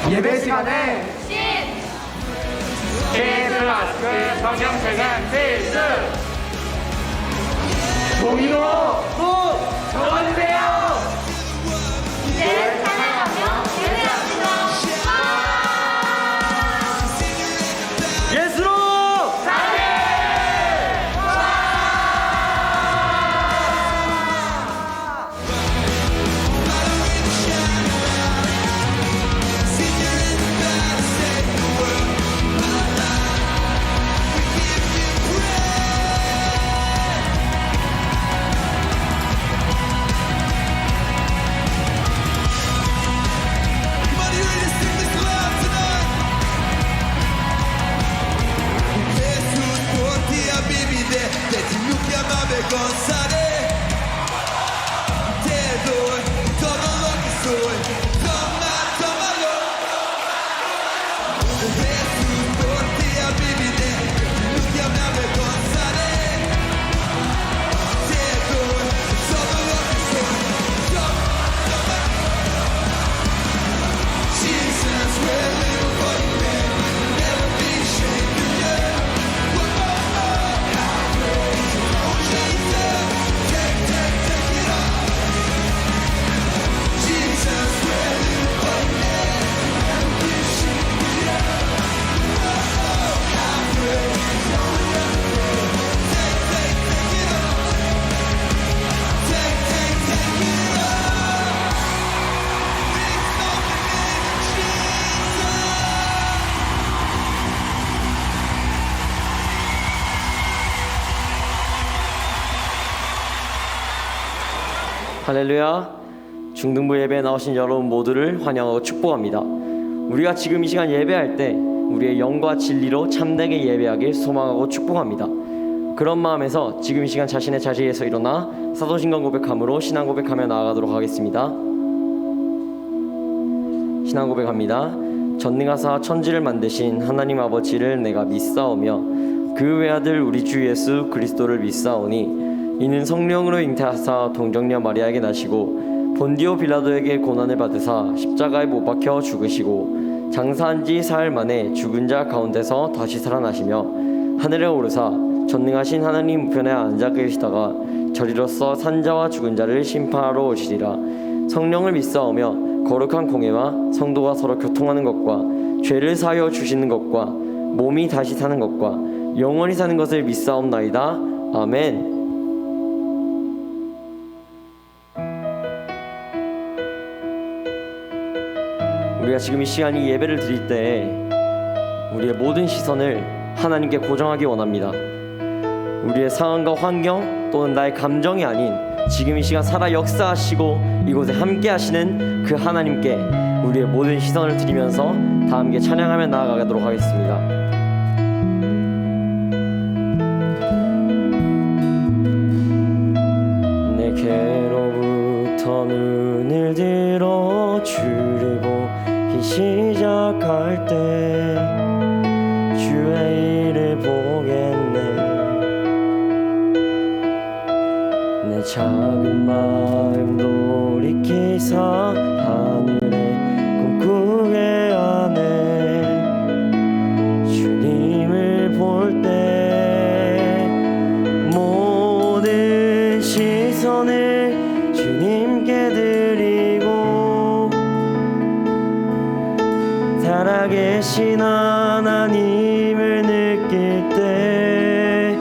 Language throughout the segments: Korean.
예배 시간에 K플러스 성경책은 필수! 종이로 꼭 적어주세요! 이제 사랑하며 예배합니다. 예수로 할렐루야. 중등부 예배에 나오신 여러분 모두를 환영하고 축복합니다. 우리가 지금 이 시간 예배할 때 우리의 영과 진리로 참되게 예배하길 소망하고 축복합니다. 그런 마음에서 지금 이 시간 자신의 자리에서 일어나 사도신경 고백함으로 신앙 고백하며 나아가도록 하겠습니다. 신앙 고백합니다. 전능하사 천지를 만드신 하나님 아버지를 내가 믿사오며 그 외아들 우리 주 예수 그리스도를 믿사오니 이는 성령으로 잉태하사 동정녀 마리아에게 나시고 본디오 빌라도에게 고난을 받으사 십자가에 못 박혀 죽으시고 장사한 지 사흘 만에 죽은 자 가운데서 다시 살아나시며 하늘에 오르사 전능하신 하나님 우편에 앉아 계시다가 저리로서 산자와 죽은 자를 심판하러 오시리라. 성령을 믿사오며 거룩한 공예와 성도가 서로 교통하는 것과 죄를 사하여 주시는 것과 몸이 다시 사는 것과 영원히 사는 것을 믿사옵나이다. 아멘. 우리가 지금 이 시간이 예배를 드릴 때 우리의 모든 시선을 하나님께 고정하기 원합니다. 우리의 상황과 환경 또는 나의 감정이 아닌 지금 이 시간 살아 역사하시고 이곳에 함께 하시는 그 하나님께 우리의 모든 시선을 드리면서 다 함께 찬양하며 나아가도록 하겠습니다. 내게로부터 눈을 들어 주를 보기 시작할 때 주의 일을 보겠네. 내 작은 마음 돌이키사 하늘의 꿈꾸게 하네. 주님을 볼 때 모든 시선을 주님께 드리고 살아계신 하나님을 느낄 때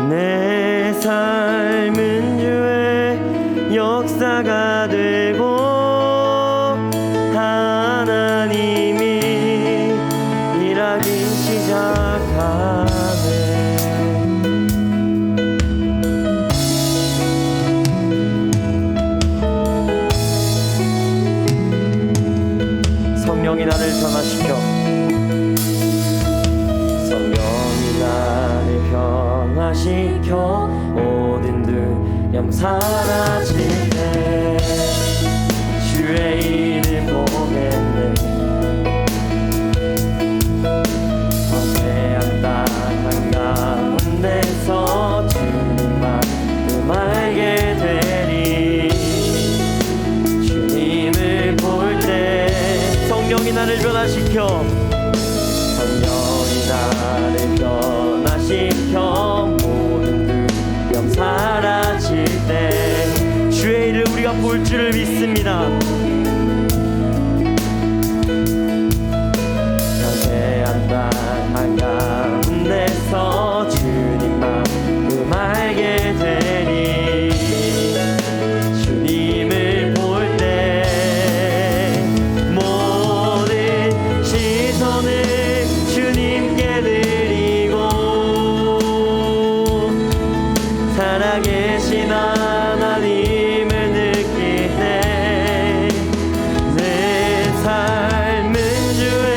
내 삶은 주의 역사가 되고 하나님이 일하기 시작하네. 성령이 나를 변화시켜 성령이 나를 변화시켜 모든 두려움 사라질 때 주의 일을 보겠네. 거대한 땅 가운데서 주님만을 알게 되리. 주님을 볼 때 성령이 성령이 나를 변화시켜 성령이 나를 변화시켜 모든 두려움 사라질 때 주의 일을 우리가 볼 줄을 믿습니다. 현대한 땅 한가운데서 주님 마음 알게 되리. 주님을 볼 때 모든 시선을 주님께 드리고 살아계신 하나님을 느낄 때 내 삶은 주의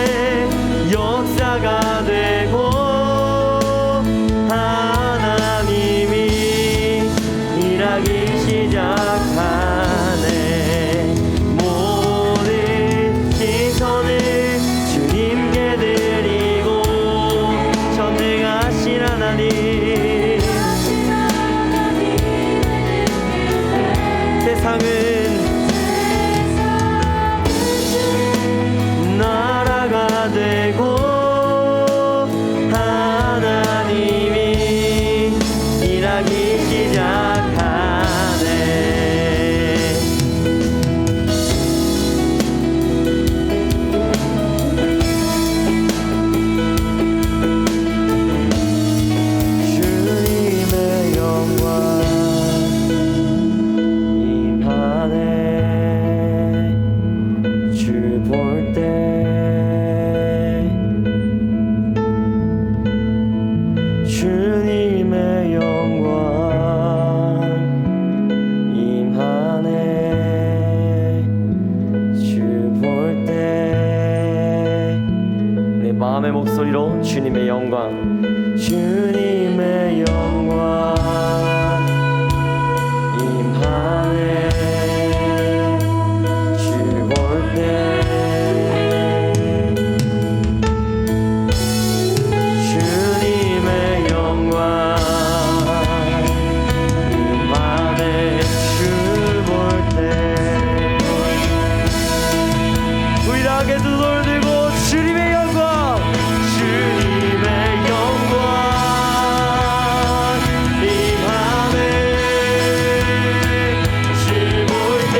역사가 되고 하나님이 일하기 시작하네. 모든 시선을 주님께 드리고 전능하신 하나님 세상은 나라가 되고 하나님이 일하기 시작하네. 주님의 영광 임하네. 주 볼 때 주님의 영광 임하네. 주 볼 때 내 마음의 목소리로 주님의 영광 주님의 영광 임하네. 주 볼 때 주님의 영광 임하네. 주 볼 때 위대하게 두 손을 들고 주님의 영광 주님의 영광 임하네. 주 볼 때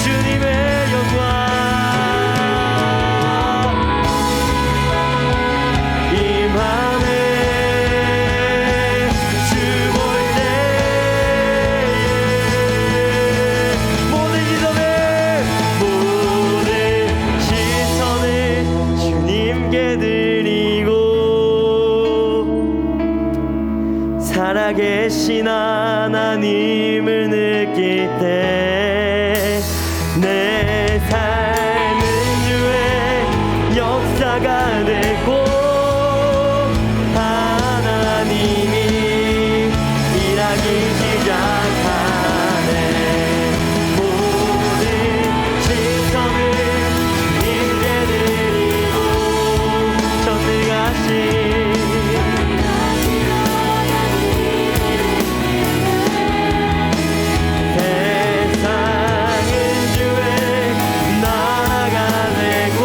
주님의 영광 임하네. 주 볼 때 모든 시선을 주님께 드리고 살아계신 하나님을 느낄 때 내 삶은 주의 역사가 되고 하나님이 일하기 시작하네. 모든 시선을 주님께 드리고 전능하신 세상은 주의 나라가 되고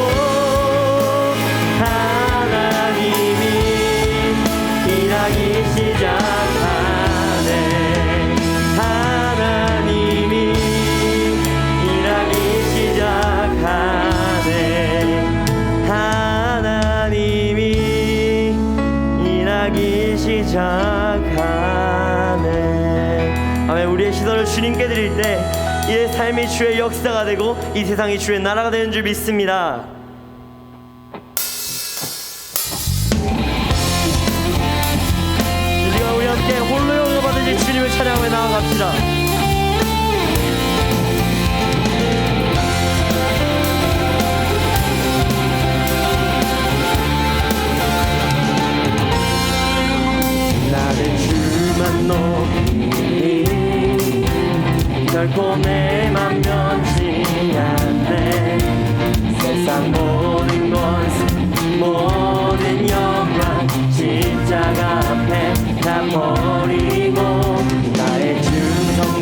하나님이 일하기 시작하네. 하나님이 일하기 시작하네. 하나님이 일하기 시작하네. 아멘. 우리의 시선을 주님께 드릴 때 이 삶이 주의 역사가 되고 이 세상이 주의 나라가 되는 줄 믿습니다. 우리가 우리 함께 홀로 영광 받으실 주님을 찬양하며 나아갑시다. 나는 주만 높이니 결코 내 맘 변치 않네. 세상 모든 것 모든 영광 십자가 앞에 다 버리고 나의 주 성령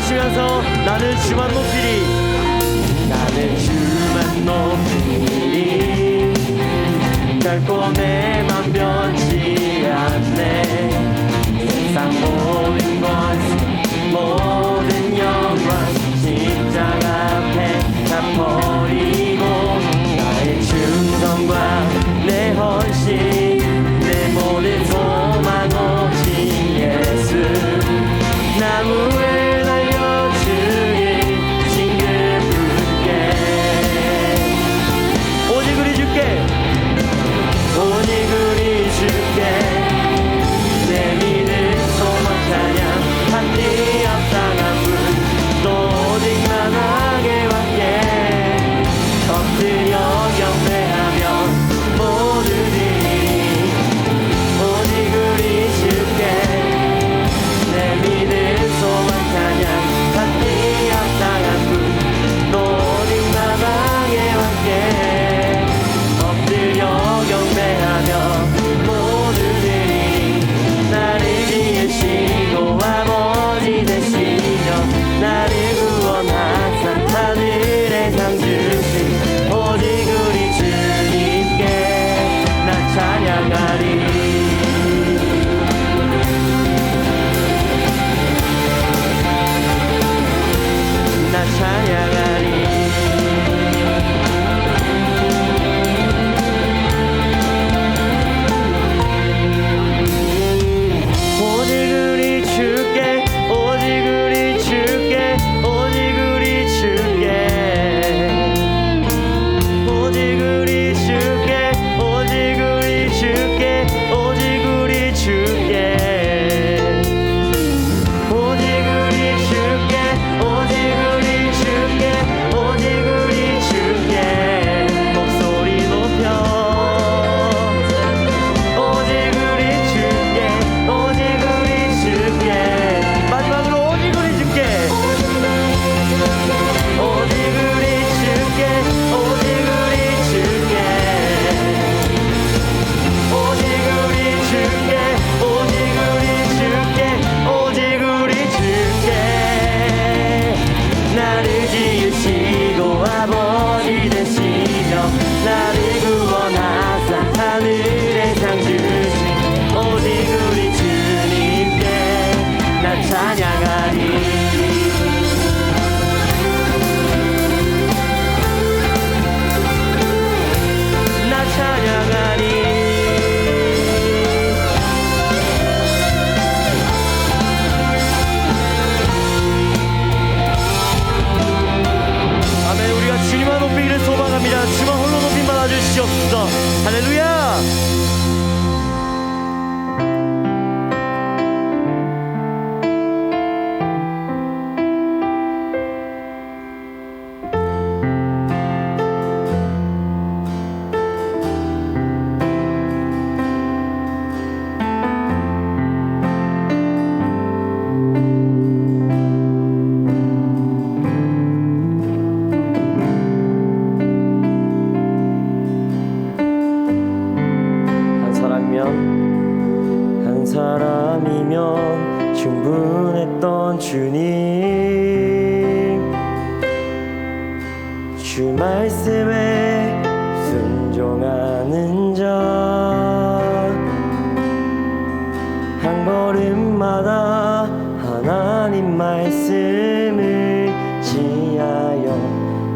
외치면서 나는 주만 높이리. 나는 주만 높이리. 결코 내 맘 변치 않네. 세상 모든 것 모든 영광 십자가 앞에 다 버리고 나의 충성과 내 헌신 내 모든 소망 오직 예수 나무에 달려 주의 징계 붙게 오직 우리 주께 오직 우리 주께 내 믿음 소망 찬양 한뒤 앞당한 분또 오직 만하게 왔게 엎드려 경배하며 모두들이 오직 우리 주께 내 믿음 소망 찬양 한뒤 앞당한 분또 오직 만하게 왔게 엎드려 경배하며 모두들이 나를 지으시고 아버지 되시며 나를 구원하사 하늘에 상 주신 오직 우리 주님께 나 찬양하리. 나 찬양하리. 오직 우리 주께 오직 우리 주께 오직 우리 주께 오직 우리 주께 오직 우리 주께 오직 우리 주께 오직 우리 주께 오직 우리 주께 오직 우리 주께 목소리 높여 오직 우리 주께 오직 우리 주께 마지막으로 오직 우리 주께 오직 우리 주께 오직 우리 주께 오직 우리 주께 오직 우리 주께 오직 우리 주께 나를 지으시고 아버지 되시며 나를 구원하사 하늘에 상 주신 오직 우리 주님께 나 찬양하리. 나 찬양하리. 아멘. 우리가 주님만 높이기를 소망합니다. 주만 홀로 높임 받아주시옵소서. 할렐루야. 한 사람이면 충분했던 주님 주 말씀에 순종하는 자 한 걸음마다 하나님 말씀을 지하여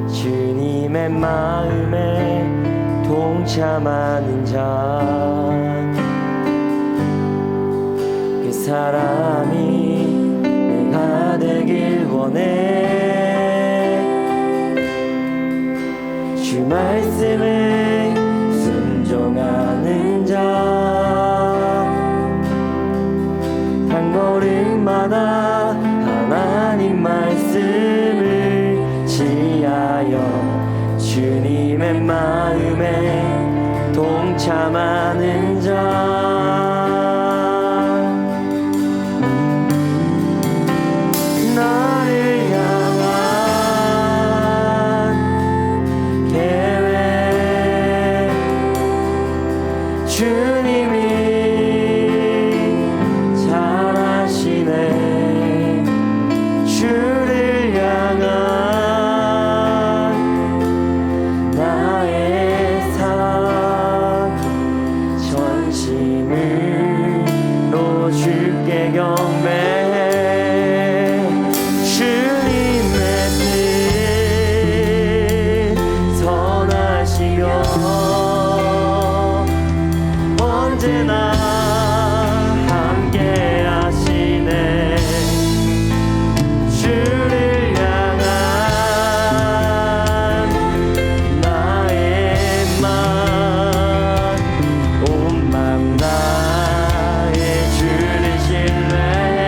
주님의 마음에 동참하는 자 그 사람이 내가 되길 원해 주 말씀에 순종하는 자 한 걸음마다 하나님 말씀을 지하여 주님의 마음에 동참하는 자 나를 향한 계획 주님이 잘 아시네 주를 주께 경배해 주님의 뜻 선하시며 언제나 함께 하시네 주를 향한 나의 맘 온 맘 다해 주를 신뢰해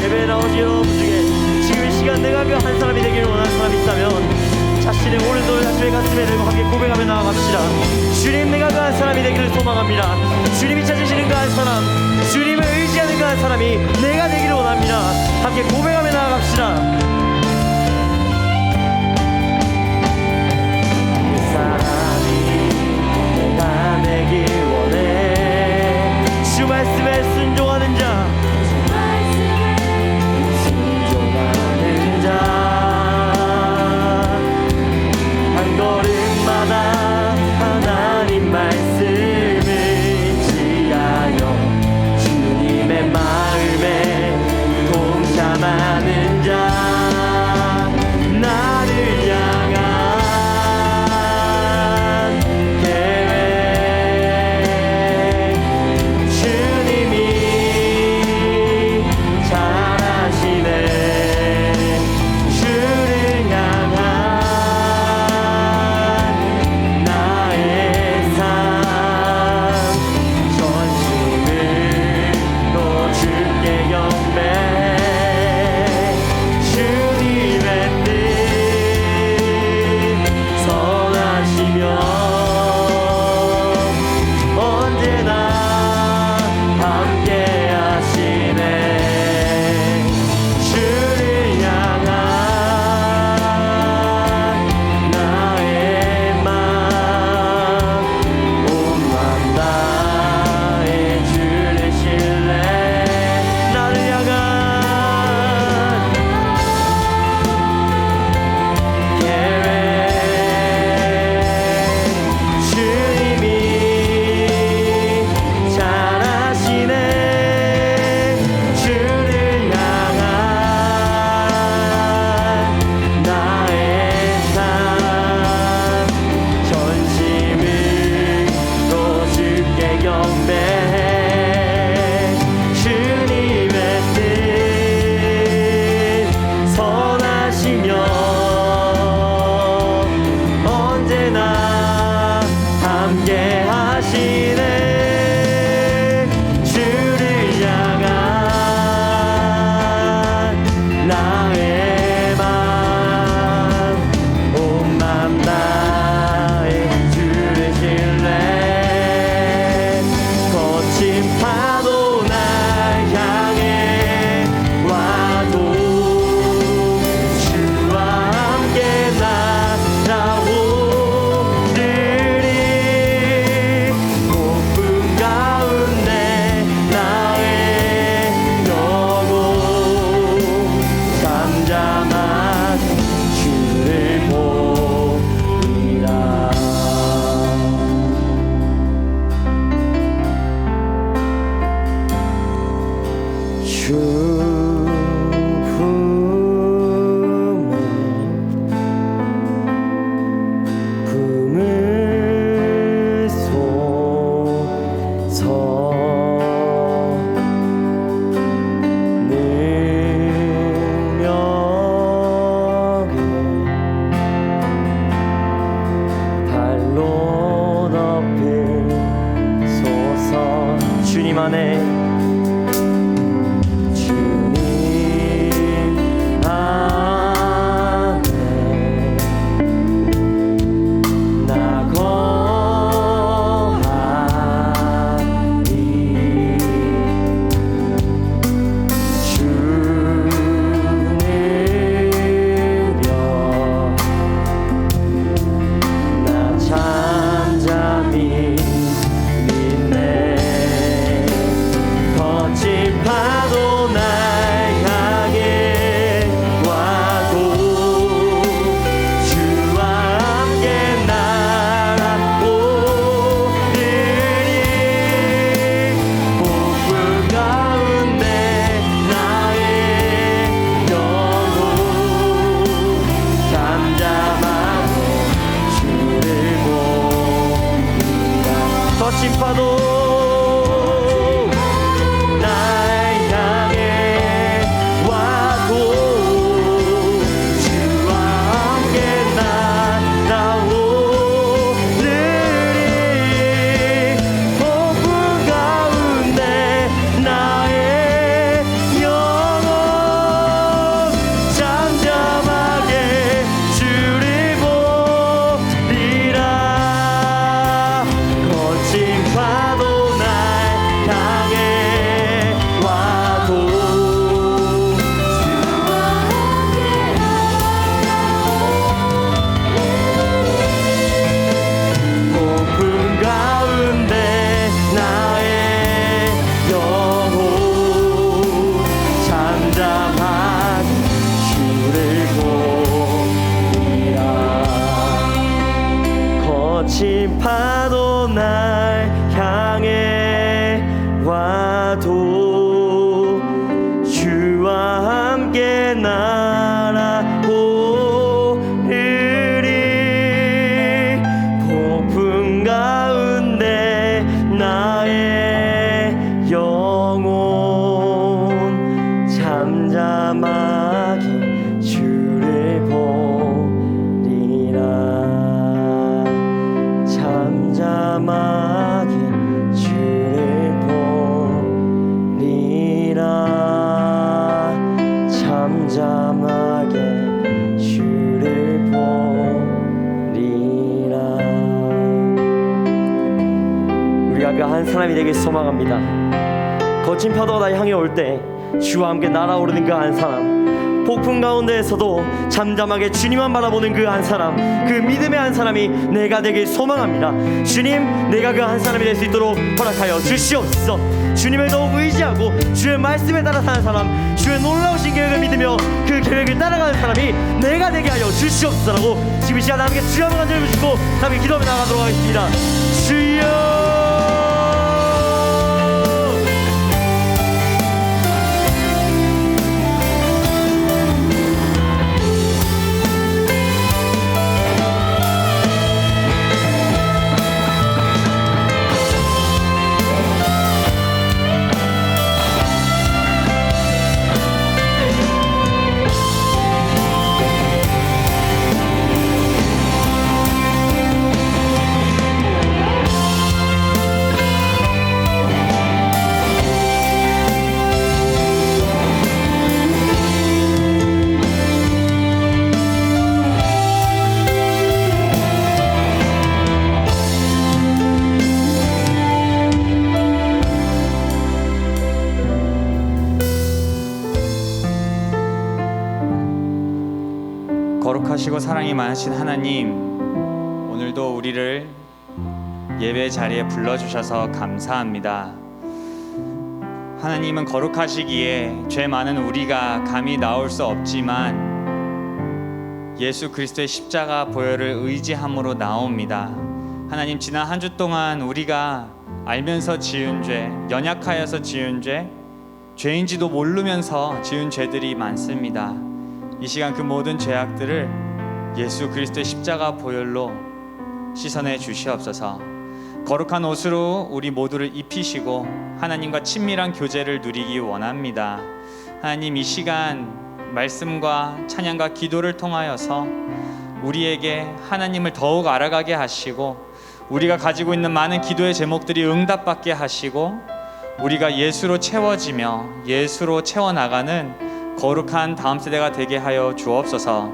예배 나오신 여러분 중에 지금 이 시간 내가 그 한 사람이 되기를 원하는 사람이 있다면 자신의 오른손을 자신의 가슴에 들고 함께 고백하며 나아갑시다. 주님, 내가 그 한 사람이 되기를 소망합니다. 주님이 찾으시는 그 한 사람, 주님을 의지하는 그 한 사람이 내가 되기를 원합니다. 함께 고백하며 나아갑시다. 그 사람이 내가 되길 원해 주 말씀에 순종하는 자 한 걸음마다 하나님 말씀을 지하여 주님의 마음에 동참하는 자 파도 날 향해 와도 주와 함께 날아오르리. 폭풍 가운데 나의 영혼 잠잠하게 주를 보리라. 잠잠하게 주를 보리라. 잠잠하게 주를 보리라. 우리가 그 한 사람이 되길 소망합니다. 거친 파도가 나 향해 올 때 주와 함께 날아오르는 그 한 사람, 폭풍 가운데에서도 잠잠하게 주님만 바라보는 그 한 사람, 그 믿음의 한 사람이 내가 되길 소망합니다. 주님, 내가 그 한 사람이 될 수 있도록 허락하여 주시옵소서. 주님을 더욱 의지하고 주의 말씀에 따라 사는 사람, 주의 놀라우신 계획을 믿으며 그 계획을 따라가는 사람이 내가 되게 하여 주시옵소서라고 지금 이 시간 함께 주여 한번 간절히 부시고 함께 기도하며 나가도록 하겠습니다. 주여. 거룩하시고 사랑이 많으신 하나님, 오늘도 우리를 예배 자리에 불러주셔서 감사합니다. 하나님은 거룩하시기에 죄 많은 우리가 감히 나올 수 없지만 예수 그리스도의 십자가 보혈을 의지함으로 나옵니다. 하나님, 지난 한 주 동안 우리가 알면서 지은 죄, 연약하여서 지은 죄, 죄인지도 모르면서 지은 죄들이 많습니다. 이 시간 그 모든 죄악들을 예수 그리스도의 십자가 보혈로 씻어내 주시옵소서. 거룩한 옷으로 우리 모두를 입히시고 하나님과 친밀한 교제를 누리기 원합니다. 하나님, 이 시간 말씀과 찬양과 기도를 통하여서 우리에게 하나님을 더욱 알아가게 하시고, 우리가 가지고 있는 많은 기도의 제목들이 응답받게 하시고, 우리가 예수로 채워지며 예수로 채워나가는 거룩한 다음 세대가 되게 하여 주옵소서.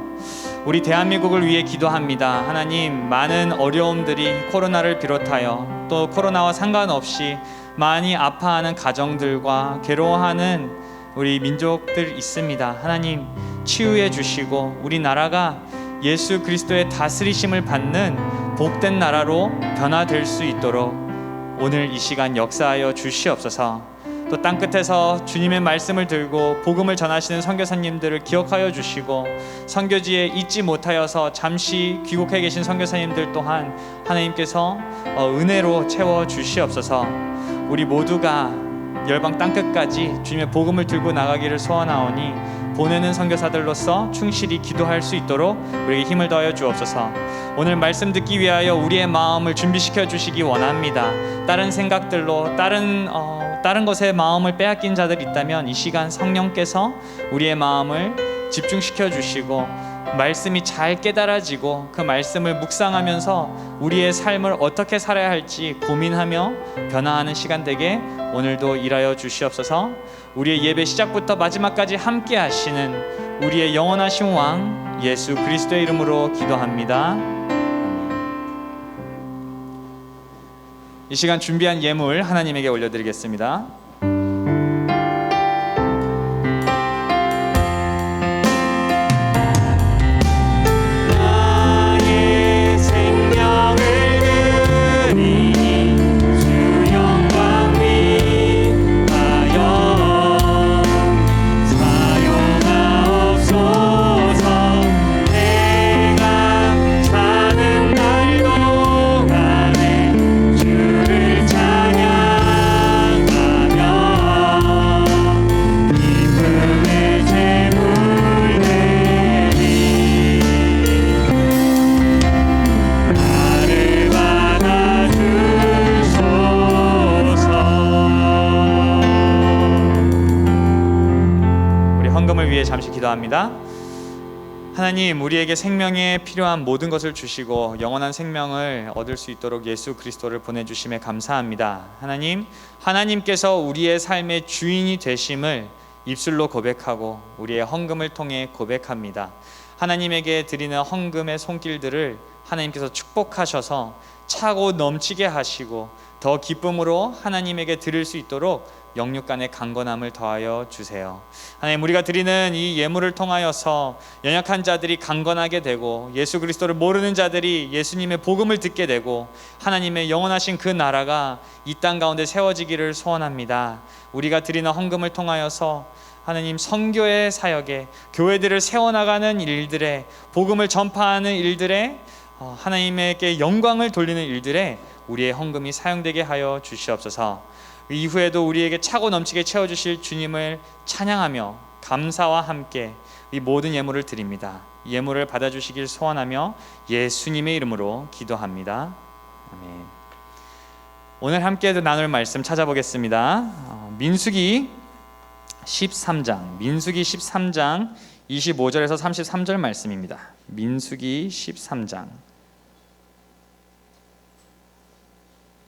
우리 대한민국을 위해 기도합니다. 하나님, 많은 어려움들이 코로나를 비롯하여 또 코로나와 상관없이 많이 아파하는 가정들과 괴로워하는 우리 민족들 있습니다. 하나님, 치유해 주시고 우리나라가 예수 그리스도의 다스리심을 받는 복된 나라로 변화될 수 있도록 오늘 이 시간 역사하여 주시옵소서. 또 땅끝에서 주님의 말씀을 들고 복음을 전하시는 선교사님들을 기억하여 주시고, 선교지에 있지 못하여서 잠시 귀국해 계신 선교사님들 또한 하나님께서 은혜로 채워 주시옵소서. 우리 모두가 열방 땅끝까지 주님의 복음을 들고 나가기를 소원하오니 보내는 선교사들로서 충실히 기도할 수 있도록 우리에게 힘을 더하여 주옵소서. 오늘 말씀 듣기 위하여 우리의 마음을 준비시켜 주시기 원합니다. 다른 생각들로 다른 것에 마음을 빼앗긴 자들이 있다면 이 시간 성령께서 우리의 마음을 집중시켜 주시고 말씀이 잘 깨달아지고 그 말씀을 묵상하면서 우리의 삶을 어떻게 살아야 할지 고민하며 변화하는 시간 되게 오늘도 일하여 주시옵소서. 우리의 예배 시작부터 마지막까지 함께 하시는 우리의 영원하신 왕 예수 그리스도의 이름으로 기도합니다. 이 시간 준비한 예물 하나님에게 올려드리겠습니다. 사는 날도 기도합니다. 하나님, 우리에게 생명에 필요한 모든 것을 주시고 영원한 생명을 얻을 수 있도록 예수 그리스도를 보내주심에 감사합니다. 하나님, 하나님께서 우리의 삶의 주인이 되심을 입술로 고백하고 우리의 헌금을 통해 고백합니다. 하나님에게 드리는 헌금의 손길들을 하나님께서 축복하셔서 차고 넘치게 하시고 더 기쁨으로 하나님에게 드릴 수 있도록 영육 간의 강건함을 더하여 주세요. 하나님, 우리가 드리는 이 예물을 통하여서 연약한 자들이 강건하게 되고 예수 그리스도를 모르는 자들이 예수님의 복음을 듣게 되고 하나님의 영원하신 그 나라가 이 땅 가운데 세워지기를 소원합니다. 우리가 드리는 헌금을 통하여서 하나님, 선교의 사역에, 교회들을 세워나가는 일들에, 복음을 전파하는 일들에, 하나님에게 영광을 돌리는 일들에 우리의 헌금이 사용되게 하여 주시옵소서. 이후에도 우리에게 차고 넘치게 채워주실 주님을 찬양하며 감사와 함께 이 모든 예물을 드립니다. 예물을 받아주시길 소원하며 예수님의 이름으로 기도합니다. 아멘. 오늘 함께 나눌 말씀 찾아보겠습니다. 민수기 13장 25절에서 33절 말씀입니다. 민수기 13장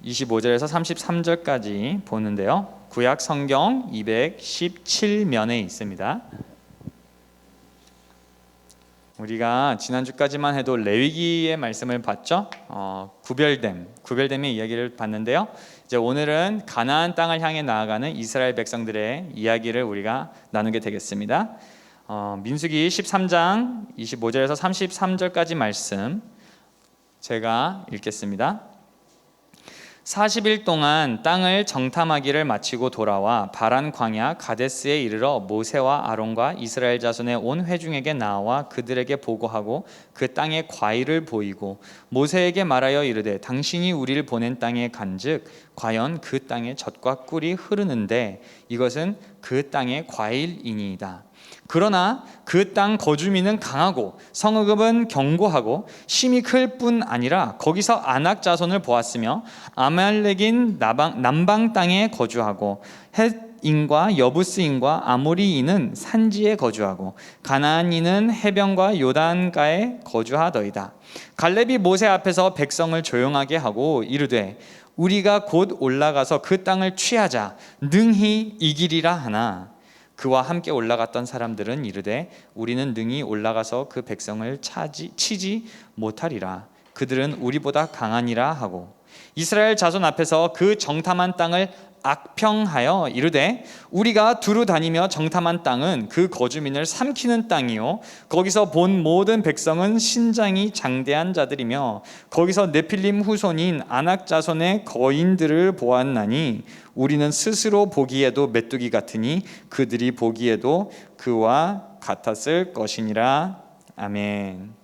25절에서 33절까지 보는데요. 구약 성경 217면에 있습니다. 우리가 지난주까지만 해도 레위기의 말씀을 봤죠. 구별됨의 이야기를 봤는데요. 이제 오늘은 가나안 땅을 향해 나아가는 이스라엘 백성들의 이야기를 우리가 나누게 되겠습니다. 민수기 13장 25절에서 33절까지 말씀 제가 읽겠습니다. 40일 동안 땅을 정탐하기를 마치고 돌아와 바란 광야 가데스에 이르러 모세와 아론과 이스라엘 자손의 온 회중에게 나와 그들에게 보고하고 그 땅의 과일을 보이고 모세에게 말하여 이르되 당신이 우리를 보낸 땅에 간즉 과연 그 땅에 젖과 꿀이 흐르는데 이것은 그 땅의 과일이니이다. 그러나 그 땅 거주민은 강하고 성읍은 견고하고 심이 클 뿐 아니라 거기서 아낙 자손을 보았으며 아말렉인 남방 땅에 거주하고 헷인과 여부스인과 아모리인은 산지에 거주하고 가나안인은 해변과 요단가에 거주하더이다. 갈렙이 모세 앞에서 백성을 조용하게 하고 이르되 우리가 곧 올라가서 그 땅을 취하자 능히 이기리라 하나 그와 함께 올라갔던 사람들은 이르되 우리는 능히 올라가서 그 백성을 치지 못하리라. 그들은 우리보다 강하니라 하고 이스라엘 자손 앞에서 그 정탐한 땅을 악평하여 이르되 우리가 두루 다니며 정탐한 땅은 그 거주민을 삼키는 땅이요 거기서 본 모든 백성은 신장이 장대한 자들이며 거기서 네필림 후손인 아낙 자손의 거인들을 보았나니 우리는 스스로 보기에도 메뚜기 같으니 그들이 보기에도 그와 같았을 것이니라. 아멘.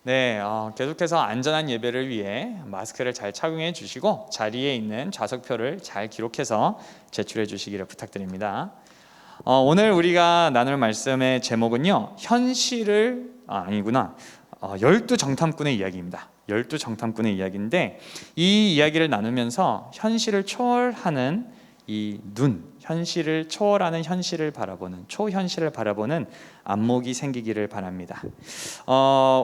네, 계속해서 안전한 예배를 위해 마스크를 잘 착용해 주시고 자리에 있는 좌석표를 잘 기록해서 제출해 주시기를 부탁드립니다. 오늘 우리가 나눌 말씀의 제목은요, 열두 정탐꾼의 이야기입니다. 12정탐꾼의 이야기인데 이 이야기를 나누면서 현실을 초월하는 이 현실을 초월하는 현실을 바라보는 초현실을 바라보는 안목이 생기기를 바랍니다.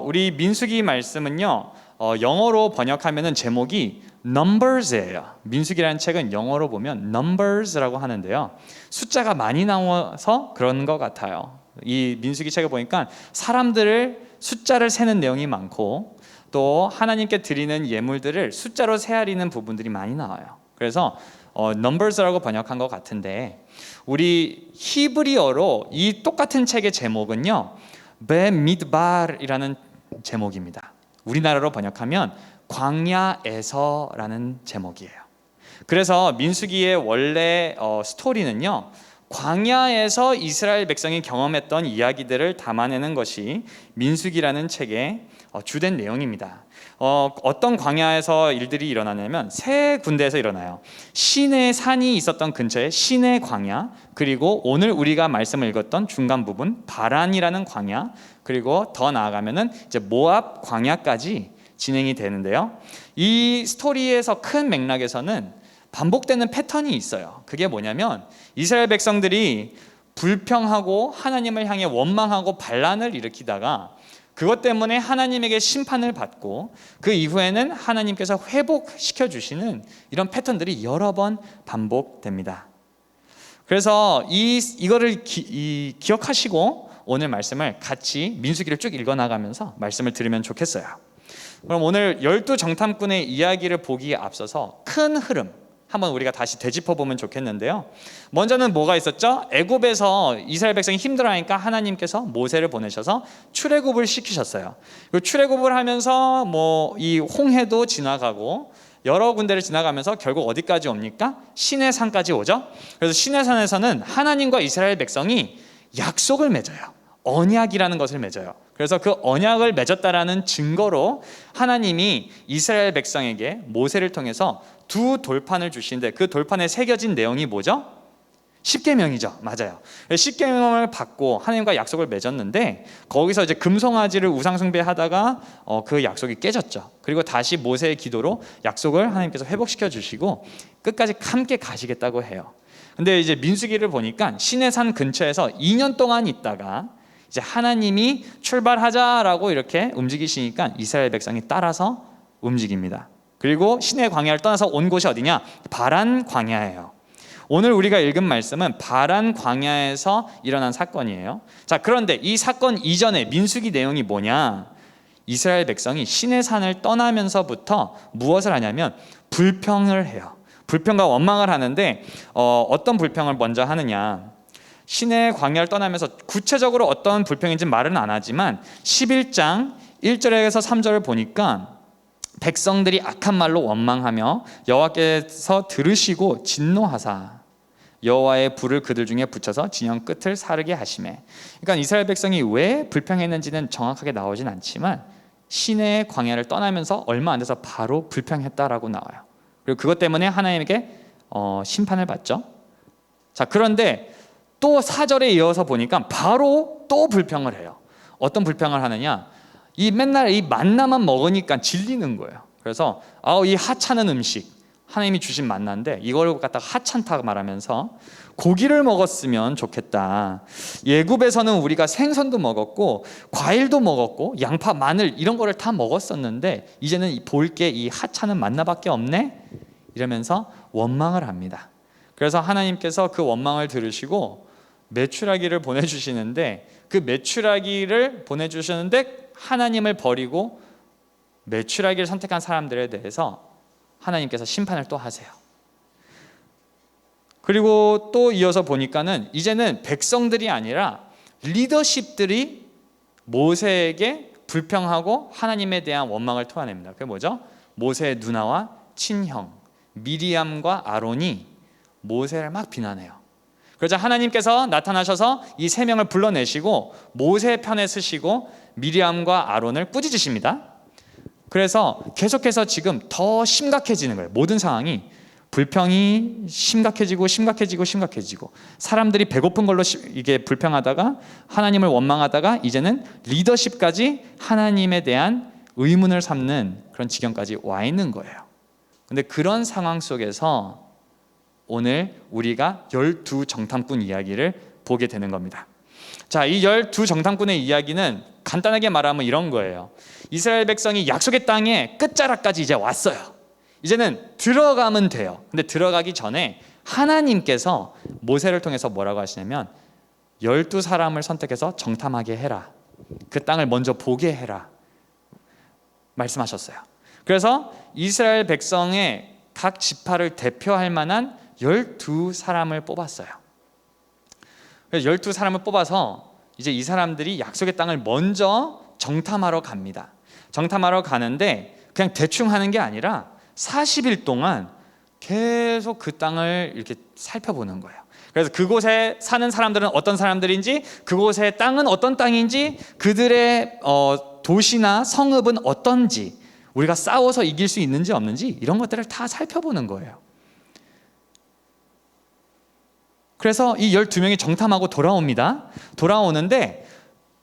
우리 민수기 말씀은요, 영어로 번역하면은 제목이 Numbers예요. 민수기라는 책은 영어로 보면 Numbers라고 하는데요, 숫자가 많이 나와서 그런 것 같아요. 이 민수기 책을 보니까 숫자를 세는 내용이 많고 또 하나님께 드리는 예물들을 숫자로 세아리는 부분들이 많이 나와요. 그래서 numbers라고 번역한 것 같은데 우리 히브리어로 이 똑같은 책의 제목은요 베미드발이라는 제목입니다. 우리나라로 번역하면 광야에서라는 제목이에요. 그래서 민수기의 원래 스토리는요, 광야에서 이스라엘 백성이 경험했던 이야기들을 담아내는 것이 민수기라는 책의 주된 내용입니다. 어떤 광야에서 일들이 일어나냐면 세 군데에서 일어나요. 시내 산이 있었던 근처에 시내 광야, 그리고 오늘 우리가 말씀을 읽었던 중간 부분 바란이라는 광야, 그리고 더 나아가면은 이제 모압 광야까지 진행이 되는데요. 이 스토리에서 큰 맥락에서는 반복되는 패턴이 있어요. 그게 뭐냐면 이스라엘 백성들이 불평하고 하나님을 향해 원망하고 반란을 일으키다가 그것 때문에 하나님에게 심판을 받고 그 이후에는 하나님께서 회복시켜 주시는 이런 패턴들이 여러 번 반복됩니다. 그래서 이거를 기억하시고 오늘 말씀을 같이 민수기를 쭉 읽어나가면서 말씀을 들으면 좋겠어요. 그럼 오늘 12정탐꾼의 이야기를 보기에 앞서서 큰 흐름 한번 우리가 다시 되짚어보면 좋겠는데요. 먼저는 뭐가 있었죠? 애굽에서 이스라엘 백성이 힘들어하니까 하나님께서 모세를 보내셔서 출애굽을 시키셨어요. 그리고 출애굽을 하면서 이 홍해도 지나가고 여러 군데를 지나가면서 결국 어디까지 옵니까? 시내산까지 오죠. 그래서 시내산에서는 하나님과 이스라엘 백성이 약속을 맺어요. 언약이라는 것을 맺어요. 그래서 그 언약을 맺었다라는 증거로 하나님이 이스라엘 백성에게 모세를 통해서 두 돌판을 주시는데 그 돌판에 새겨진 내용이 뭐죠? 십계명이죠. 맞아요. 십계명을 받고 하나님과 약속을 맺었는데 거기서 이제 금송아지를 우상숭배하다가 그 약속이 깨졌죠. 그리고 다시 모세의 기도로 약속을 하나님께서 회복시켜 주시고 끝까지 함께 가시겠다고 해요. 근데 이제 민수기를 보니까 시내산 근처에서 2년 동안 있다가 이제 하나님이 출발하자라고 이렇게 움직이시니까 이스라엘 백성이 따라서 움직입니다. 그리고 시내 광야를 떠나서 온 곳이 어디냐? 바란 광야예요. 오늘 우리가 읽은 말씀은 바란 광야에서 일어난 사건이에요. 자, 그런데 이 사건 이전에 민수기 내용이 뭐냐? 이스라엘 백성이 시내산을 떠나면서부터 무엇을 하냐면 불평을 해요. 불평과 원망을 하는데 어떤 불평을 먼저 하느냐? 시내 광야를 떠나면서 구체적으로 어떤 불평인지 말은 안 하지만 11장 1절에서 3절을 보니까 백성들이 악한 말로 원망하며 여호와께서 들으시고 진노하사 여호와의 불을 그들 중에 붙여서 진영 끝을 사르게 하시매. 그러니까 이스라엘 백성이 왜 불평했는지는 정확하게 나오진 않지만 시내 광야를 떠나면서 얼마 안 돼서 바로 불평했다라고 나와요. 그리고 그것 때문에 하나님에게 심판을 받죠. 자, 그런데 또 4절에 이어서 보니까 바로 또 불평을 해요. 어떤 불평을 하느냐? 맨날 이 만나만 먹으니까 질리는 거예요. 그래서 이 하찮은 음식, 하나님이 주신 만나인데 이걸 갖다가 하찮다 말하면서 고기를 먹었으면 좋겠다. 예굽에서는 우리가 생선도 먹었고 과일도 먹었고 양파, 마늘 이런 거를 다 먹었었는데 이제는 볼 게 이 하찮은 만나밖에 없네? 이러면서 원망을 합니다. 그래서 하나님께서 그 원망을 들으시고 메추라기를 보내주시는데 그 메추라기를 보내주셨는데 하나님을 버리고 메추라기를 선택한 사람들에 대해서 하나님께서 심판을 또 하세요. 그리고 또 이어서 보니까는 이제는 백성들이 아니라 리더십들이 모세에게 불평하고 하나님에 대한 원망을 토해냅니다. 그게 뭐죠? 모세의 누나와 친형 미리암과 아론이 모세를 막 비난해요. 그러자 하나님께서 나타나셔서 이 세 명을 불러내시고 모세 편에 서시고 미리암과 아론을 꾸짖으십니다. 그래서 계속해서 지금 더 심각해지는 거예요. 모든 상황이 불평이 심각해지고 사람들이 배고픈 걸로 이게 불평하다가 하나님을 원망하다가 이제는 리더십까지 하나님에 대한 의문을 삼는 그런 지경까지 와 있는 거예요. 근데 그런 상황 속에서 오늘 우리가 12정탐꾼 이야기를 보게 되는 겁니다. 자, 이 12정탐꾼의 이야기는 간단하게 말하면 이런 거예요. 이스라엘 백성이 약속의 땅에 끝자락까지 이제 왔어요. 이제는 들어가면 돼요. 근데 들어가기 전에 하나님께서 모세를 통해서 뭐라고 하시냐면 12사람을 선택해서 정탐하게 해라. 그 땅을 먼저 보게 해라. 말씀하셨어요. 그래서 이스라엘 백성의 각 지파를 대표할 만한 12사람을 뽑았어요. 그래서 12사람을 뽑아서 이제 이 사람들이 약속의 땅을 먼저 정탐하러 갑니다. 정탐하러 가는데 그냥 대충 하는 게 아니라 40일 동안 계속 그 땅을 이렇게 살펴보는 거예요. 그래서 그곳에 사는 사람들은 어떤 사람들인지, 그곳의 땅은 어떤 땅인지, 그들의 도시나 성읍은 어떤지, 우리가 싸워서 이길 수 있는지 없는지 이런 것들을 다 살펴보는 거예요. 그래서 이 12명이 정탐하고 돌아옵니다. 돌아오는데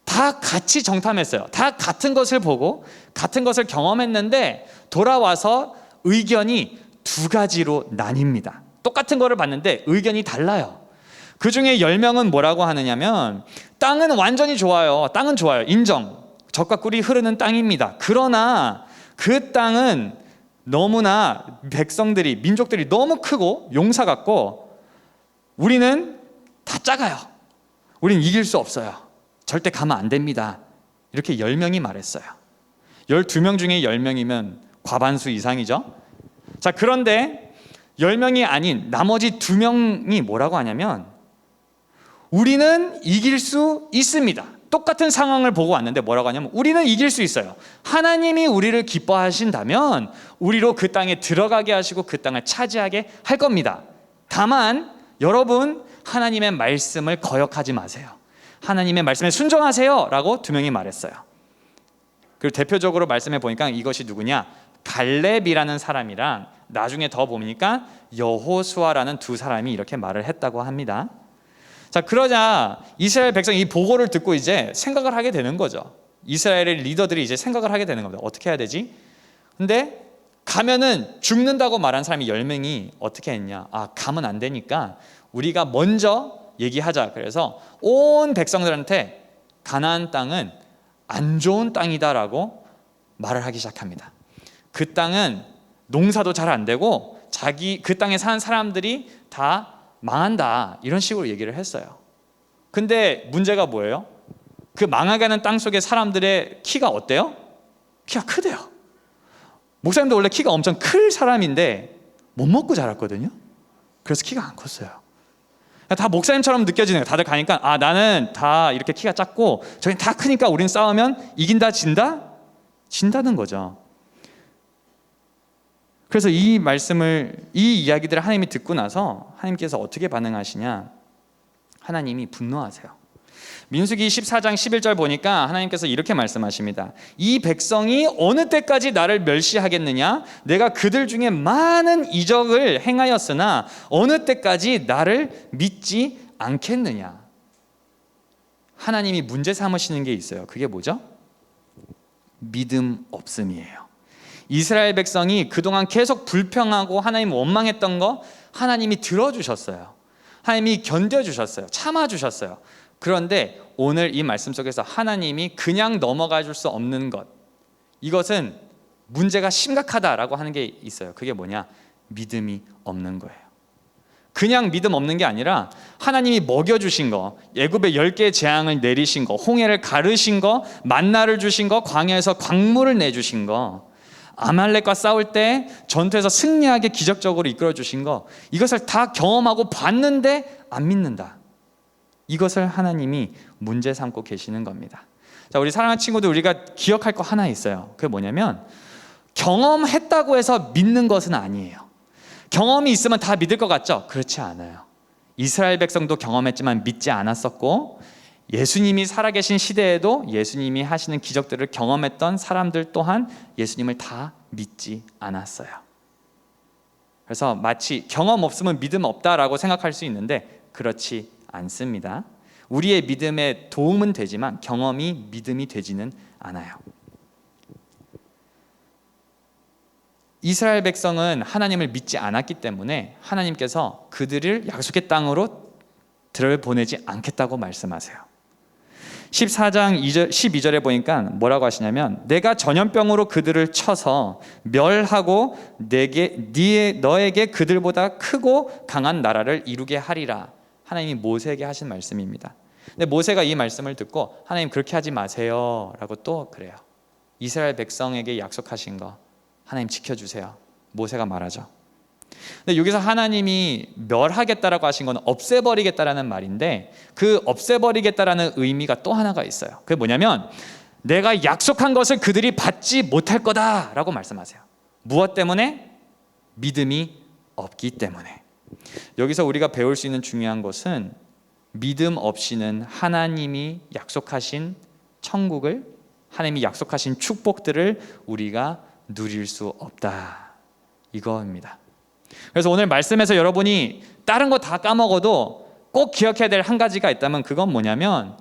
다 같이 정탐했어요. 다 같은 것을 보고 같은 것을 경험했는데 돌아와서 의견이 두 가지로 나뉩니다. 똑같은 거를 봤는데 의견이 달라요. 그 중에 10명은 뭐라고 하느냐면 땅은 완전히 좋아요. 땅은 좋아요. 인정. 젖과 꿀이 흐르는 땅입니다. 그러나 그 땅은 너무나 백성들이, 민족들이 너무 크고 용사 같고 우리는 다 작아요. 우린 이길 수 없어요. 절대 가면 안 됩니다. 이렇게 10명이 말했어요. 12명 중에 10명이면 과반수 이상이죠. 자, 그런데 10명이 아닌 나머지 2명이 뭐라고 하냐면 우리는 이길 수 있습니다. 똑같은 상황을 보고 왔는데 뭐라고 하냐면 우리는 이길 수 있어요. 하나님이 우리를 기뻐하신다면 우리로 그 땅에 들어가게 하시고 그 땅을 차지하게 할 겁니다. 다만 여러분, 하나님의 말씀을 거역하지 마세요. 하나님의 말씀에 순종하세요 라고 2명이 말했어요. 그리고 대표적으로 말씀해 보니까 이것이 누구냐, 갈렙이라는 사람이랑 나중에 더 보니까 여호수아라는 2 사람이 이렇게 말을 했다고 합니다. 자, 그러자 이스라엘 백성이 이 보고를 듣고 이제 생각을 하게 되는 거죠. 이스라엘의 리더들이 이제 생각을 하게 되는 겁니다. 어떻게 해야 되지? 근데 가면은 죽는다고 말한 사람이 10명이 어떻게 했냐, 가면 안 되니까 우리가 먼저 얘기하자. 그래서 온 백성들한테 가나안 땅은 안 좋은 땅이다라고 말을 하기 시작합니다. 그 땅은 농사도 잘 안 되고 그 땅에 사는 사람들이 다 망한다, 이런 식으로 얘기를 했어요. 근데 문제가 뭐예요? 그 망하게는 땅 속에 사람들의 키가 어때요? 키가 크대요. 목사님도 원래 키가 엄청 클 사람인데 못 먹고 자랐거든요. 그래서 키가 안 컸어요. 다 목사님처럼 느껴지는 거예요. 다들 가니까 나는 다 이렇게 키가 작고 저긴 다 크니까 우린 싸우면 이긴다, 진다? 진다는 거죠. 그래서 이 이야기들을 하나님이 듣고 나서 하나님께서 어떻게 반응하시냐, 하나님이 분노하세요. 민수기 14장 11절 보니까 하나님께서 이렇게 말씀하십니다. 이 백성이 어느 때까지 나를 멸시하겠느냐? 내가 그들 중에 많은 이적을 행하였으나 어느 때까지 나를 믿지 않겠느냐? 하나님이 문제 삼으시는 게 있어요. 그게 뭐죠? 믿음 없음이에요. 이스라엘 백성이 그동안 계속 불평하고 하나님 원망했던 거 하나님이 들어주셨어요. 하나님이 견뎌주셨어요. 참아주셨어요. 그런데 오늘 이 말씀 속에서 하나님이 그냥 넘어가 줄 수 없는 것, 이것은 문제가 심각하다라고 하는 게 있어요. 그게 뭐냐? 믿음이 없는 거예요. 그냥 믿음 없는 게 아니라 하나님이 먹여주신 거, 애굽에 10개의 재앙을 내리신 거, 홍해를 가르신 거, 만나를 주신 거, 광야에서 광물을 내주신 거, 아말렉과 싸울 때 전투에서 승리하게 기적적으로 이끌어 주신 거, 이것을 다 경험하고 봤는데 안 믿는다. 이것을 하나님이 문제 삼고 계시는 겁니다. 자, 우리 사랑하는 친구들, 우리가 기억할 거 하나 있어요. 그게 뭐냐면 경험했다고 해서 믿는 것은 아니에요. 경험이 있으면 다 믿을 것 같죠? 그렇지 않아요. 이스라엘 백성도 경험했지만 믿지 않았었고, 예수님이 살아계신 시대에도 예수님이 하시는 기적들을 경험했던 사람들 또한 예수님을 다 믿지 않았어요. 그래서 마치 경험 없으면 믿음 없다라고 생각할 수 있는데 그렇지 않습니다. 우리의 믿음에 도움은 되지만 경험이 믿음이 되지는 않아요. 이스라엘 백성은 하나님을 믿지 않았기 때문에 하나님께서 그들을 약속의 땅으로 들여보내지 않겠다고 말씀하세요. 14장 12절에 보니까 뭐라고 하시냐면 내가 전염병으로 그들을 쳐서 멸하고 너에게 그들보다 크고 강한 나라를 이루게 하리라. 하나님이 모세에게 하신 말씀입니다. 근데 모세가 이 말씀을 듣고 하나님 그렇게 하지 마세요 라고 또 그래요. 이스라엘 백성에게 약속하신 거 하나님 지켜주세요. 모세가 말하죠. 근데 여기서 하나님이 멸하겠다라고 하신 건 없애버리겠다라는 말인데, 그 없애버리겠다라는 의미가 또 하나가 있어요. 그게 뭐냐면 내가 약속한 것을 그들이 받지 못할 거다라고 말씀하세요. 무엇 때문에? 믿음이 없기 때문에. 여기서 우리가 배울 수 있는 중요한 것은 믿음 없이는 하나님이 약속하신 천국을, 하나님이 약속하신 축복들을 우리가 누릴 수 없다, 이거입니다. 그래서 오늘 말씀에서 여러분이 다른 거 다 까먹어도 꼭 기억해야 될 한 가지가 있다면 그건 뭐냐면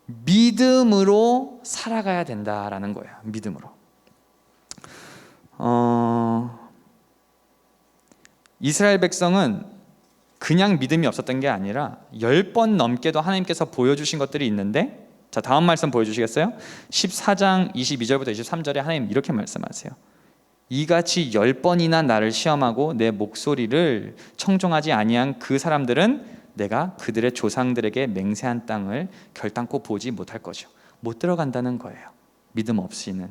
믿음으로 살아가야 된다라는 거예요. 믿음으로. 이스라엘 백성은 그냥 믿음이 없었던 게 아니라 10번 넘게도 하나님께서 보여주신 것들이 있는데, 자, 다음 말씀 보여주시겠어요? 14장 22절부터 23절에 하나님 이렇게 말씀하세요. 이같이 10번이나 나를 시험하고 내 목소리를 청종하지 아니한 그 사람들은 내가 그들의 조상들에게 맹세한 땅을 결단코 보지 못할 것이요. 못 들어간다는 거예요. 믿음 없이는.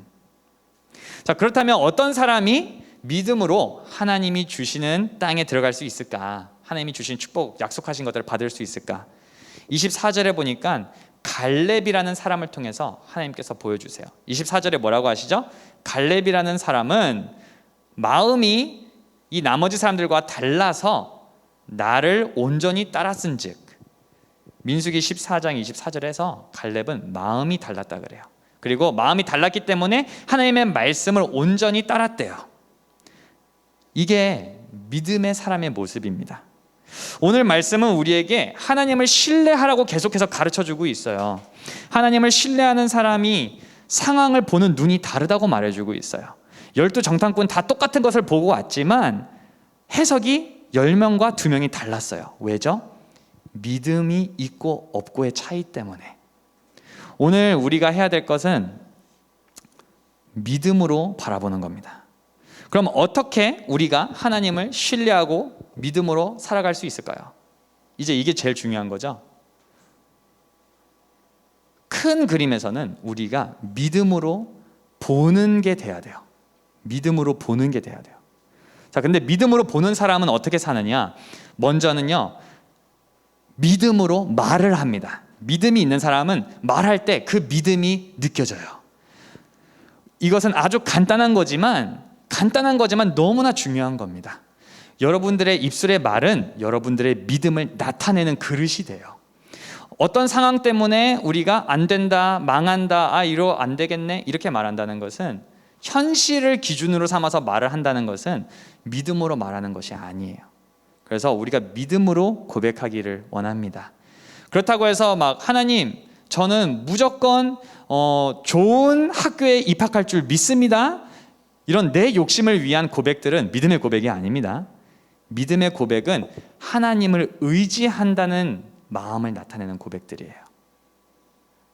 자, 그렇다면 어떤 사람이 믿음으로 하나님이 주시는 땅에 들어갈 수 있을까? 하나님이 주신 축복, 약속하신 것들을 받을 수 있을까? 24절에 보니까 갈렙이라는 사람을 통해서 하나님께서 보여주세요. 24절에 뭐라고 하시죠? 갈렙이라는 사람은 마음이 이 나머지 사람들과 달라서 나를 온전히 따랐은즉, 민수기 14장 24절에서 갈렙은 마음이 달랐다 그래요. 그리고 마음이 달랐기 때문에 하나님의 말씀을 온전히 따랐대요. 이게 믿음의 사람의 모습입니다. 오늘 말씀은 우리에게 하나님을 신뢰하라고 계속해서 가르쳐주고 있어요. 하나님을 신뢰하는 사람이 상황을 보는 눈이 다르다고 말해주고 있어요. 12정탐꾼 다 똑같은 것을 보고 왔지만 해석이 10명과 2명이 달랐어요. 왜죠? 믿음이 있고 없고의 차이 때문에. 오늘 우리가 해야 될 것은 믿음으로 바라보는 겁니다. 그럼 어떻게 우리가 하나님을 신뢰하고 믿음으로 살아갈 수 있을까요? 이제 이게 제일 중요한 거죠. 큰 그림에서는 우리가 믿음으로 보는 게 돼야 돼요. 믿음으로 보는 게 돼야 돼요. 자, 근데 믿음으로 보는 사람은 어떻게 사느냐? 먼저는요, 믿음으로 말을 합니다. 믿음이 있는 사람은 말할 때 그 믿음이 느껴져요. 이것은 아주 간단한 거지만 너무나 중요한 겁니다. 여러분들의 입술의 말은 여러분들의 믿음을 나타내는 그릇이 돼요. 어떤 상황 때문에 우리가 안 된다, 망한다, 이러 안 되겠네 이렇게 말한다는 것은, 현실을 기준으로 삼아서 말을 한다는 것은 믿음으로 말하는 것이 아니에요. 그래서 우리가 믿음으로 고백하기를 원합니다. 그렇다고 해서 막 하나님, 저는 무조건 좋은 학교에 입학할 줄 믿습니다, 이런 내 욕심을 위한 고백들은 믿음의 고백이 아닙니다. 믿음의 고백은 하나님을 의지한다는 마음을 나타내는 고백들이에요.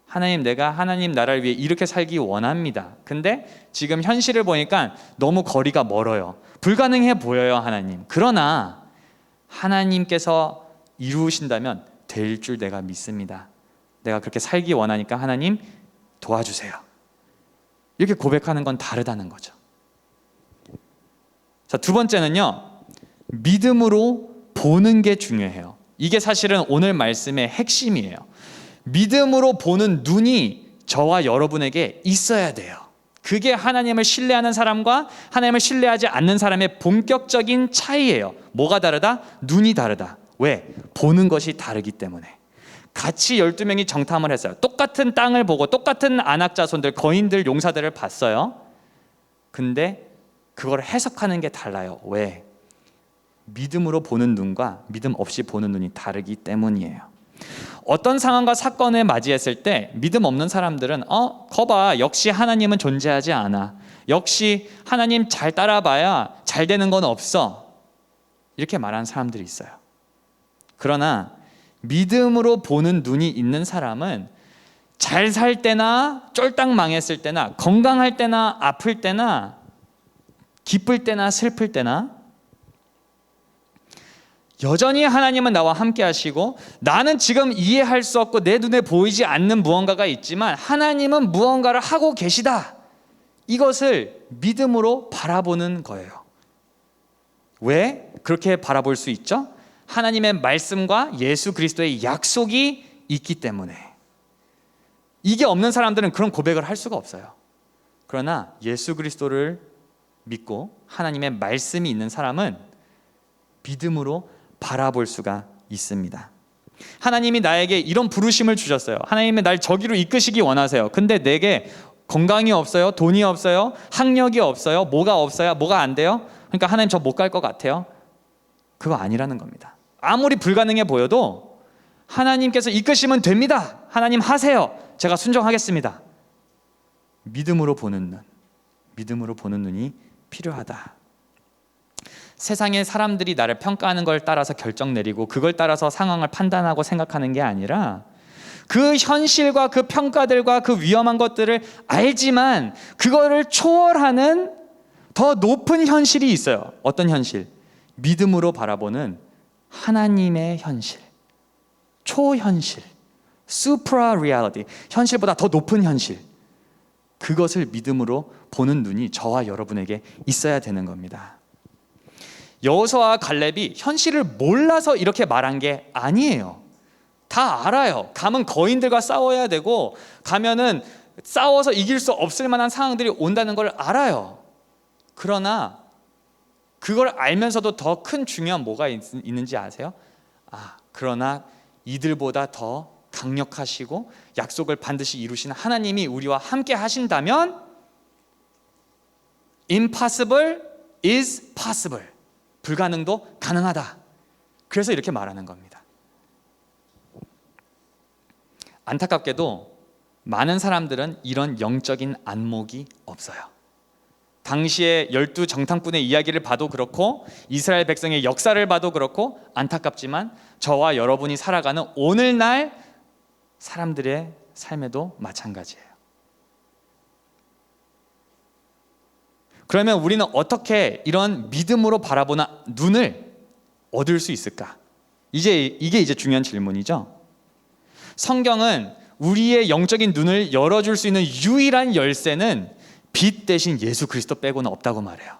하나님, 내가 하나님 나라를 위해 이렇게 살기 원합니다. 근데 지금 현실을 보니까 너무 거리가 멀어요. 불가능해 보여요, 하나님. 그러나 하나님께서 이루신다면 될 줄 내가 믿습니다. 내가 그렇게 살기 원하니까 하나님 도와주세요. 이렇게 고백하는 건 다르다는 거죠. 자, 두 번째는요, 믿음으로 보는 게 중요해요. 이게 사실은 오늘 말씀의 핵심이에요. 믿음으로 보는 눈이 저와 여러분에게 있어야 돼요. 그게 하나님을 신뢰하는 사람과 하나님을 신뢰하지 않는 사람의 본격적인 차이예요. 뭐가 다르다? 눈이 다르다. 왜? 보는 것이 다르기 때문에. 같이 12명이 정탐을 했어요. 똑같은 땅을 보고 똑같은 안악자손들, 거인들, 용사들을 봤어요. 근데 그걸 해석하는 게 달라요. 왜? 믿음으로 보는 눈과 믿음 없이 보는 눈이 다르기 때문이에요. 어떤 상황과 사건을 맞이했을 때 믿음 없는 사람들은 거봐, 역시 하나님은 존재하지 않아, 역시 하나님 잘 따라봐야 잘 되는 건 없어, 이렇게 말하는 사람들이 있어요. 그러나 믿음으로 보는 눈이 있는 사람은 잘 살 때나 쫄딱 망했을 때나 건강할 때나 아플 때나 기쁠 때나 슬플 때나 여전히 하나님은 나와 함께 하시고, 나는 지금 이해할 수 없고 내 눈에 보이지 않는 무언가가 있지만 하나님은 무언가를 하고 계시다, 이것을 믿음으로 바라보는 거예요. 왜 그렇게 바라볼 수 있죠? 하나님의 말씀과 예수 그리스도의 약속이 있기 때문에. 이게 없는 사람들은 그런 고백을 할 수가 없어요. 그러나 예수 그리스도를 믿고 하나님의 말씀이 있는 사람은 믿음으로 바라볼 수가 있습니다. 하나님이 나에게 이런 부르심을 주셨어요. 하나님이 날 저기로 이끄시기 원하세요. 근데 내게 건강이 없어요, 돈이 없어요, 학력이 없어요, 뭐가 없어요, 뭐가 안 돼요. 그러니까 하나님 저 못 갈 것 같아요. 그거 아니라는 겁니다. 아무리 불가능해 보여도 하나님께서 이끄시면 됩니다. 하나님 하세요. 제가 순종하겠습니다. 믿음으로 보는 눈, 믿음으로 보는 눈이 필요하다. 세상의 사람들이 나를 평가하는 걸 따라서 결정 내리고 그걸 따라서 상황을 판단하고 생각하는 게 아니라 그 현실과 그 평가들과 그 위험한 것들을 알지만 그거를 초월하는 더 높은 현실이 있어요. 어떤 현실? 믿음으로 바라보는 하나님의 현실, 초현실, supra reality, 현실보다 더 높은 현실. 그것을 믿음으로 보는 눈이 저와 여러분에게 있어야 되는 겁니다. 여호수아와 갈렙이 현실을 몰라서 이렇게 말한 게 아니에요. 다 알아요. 가면 거인들과 싸워야 되고 가면은 싸워서 이길 수 없을 만한 상황들이 온다는 걸 알아요. 그러나 그걸 알면서도 더 큰 중요한 뭐가 있는지 아세요? 그러나 이들보다 더 강력하시고 약속을 반드시 이루시는 하나님이 우리와 함께 하신다면 impossible is possible. 불가능도 가능하다. 그래서 이렇게 말하는 겁니다. 안타깝게도 많은 사람들은 이런 영적인 안목이 없어요. 당시의 12 정탐꾼의 이야기를 봐도 그렇고 이스라엘 백성의 역사를 봐도 그렇고 안타깝지만 저와 여러분이 살아가는 오늘날 사람들의 삶에도 마찬가지예요. 그러면 우리는 어떻게 이런 믿음으로 바라보는 눈을 얻을 수 있을까? 이게 이제 중요한 질문이죠. 성경은 우리의 영적인 눈을 열어줄 수 있는 유일한 열쇠는 빛 대신 예수 그리스도 빼고는 없다고 말해요.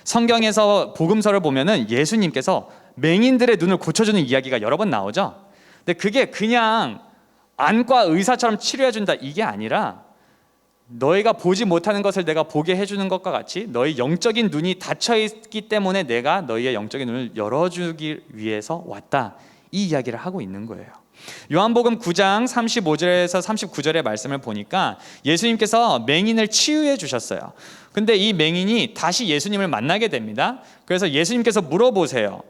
성경에서 복음서를 보면은 예수님께서 맹인들의 눈을 고쳐주는 이야기가 여러 번 나오죠. 근데 그게 그냥 안과 의사처럼 치료해준다 이게 아니라 너희가 보지 못하는 것을 내가 보게 해주는 것과 같이 너희 영적인 눈이 닫혀있기 때문에 내가 너희의 영적인 눈을 열어주기 위해서 왔다, 이 이야기를 하고 있는 거예요. 요한복음 9장 35절에서 39절의 말씀을 보니까 예수님께서 맹인을 치유해 주셨어요. 근데 이 맹인이 다시 예수님을 만나게 됩니다. 그래서 예수님께서 물어보세요.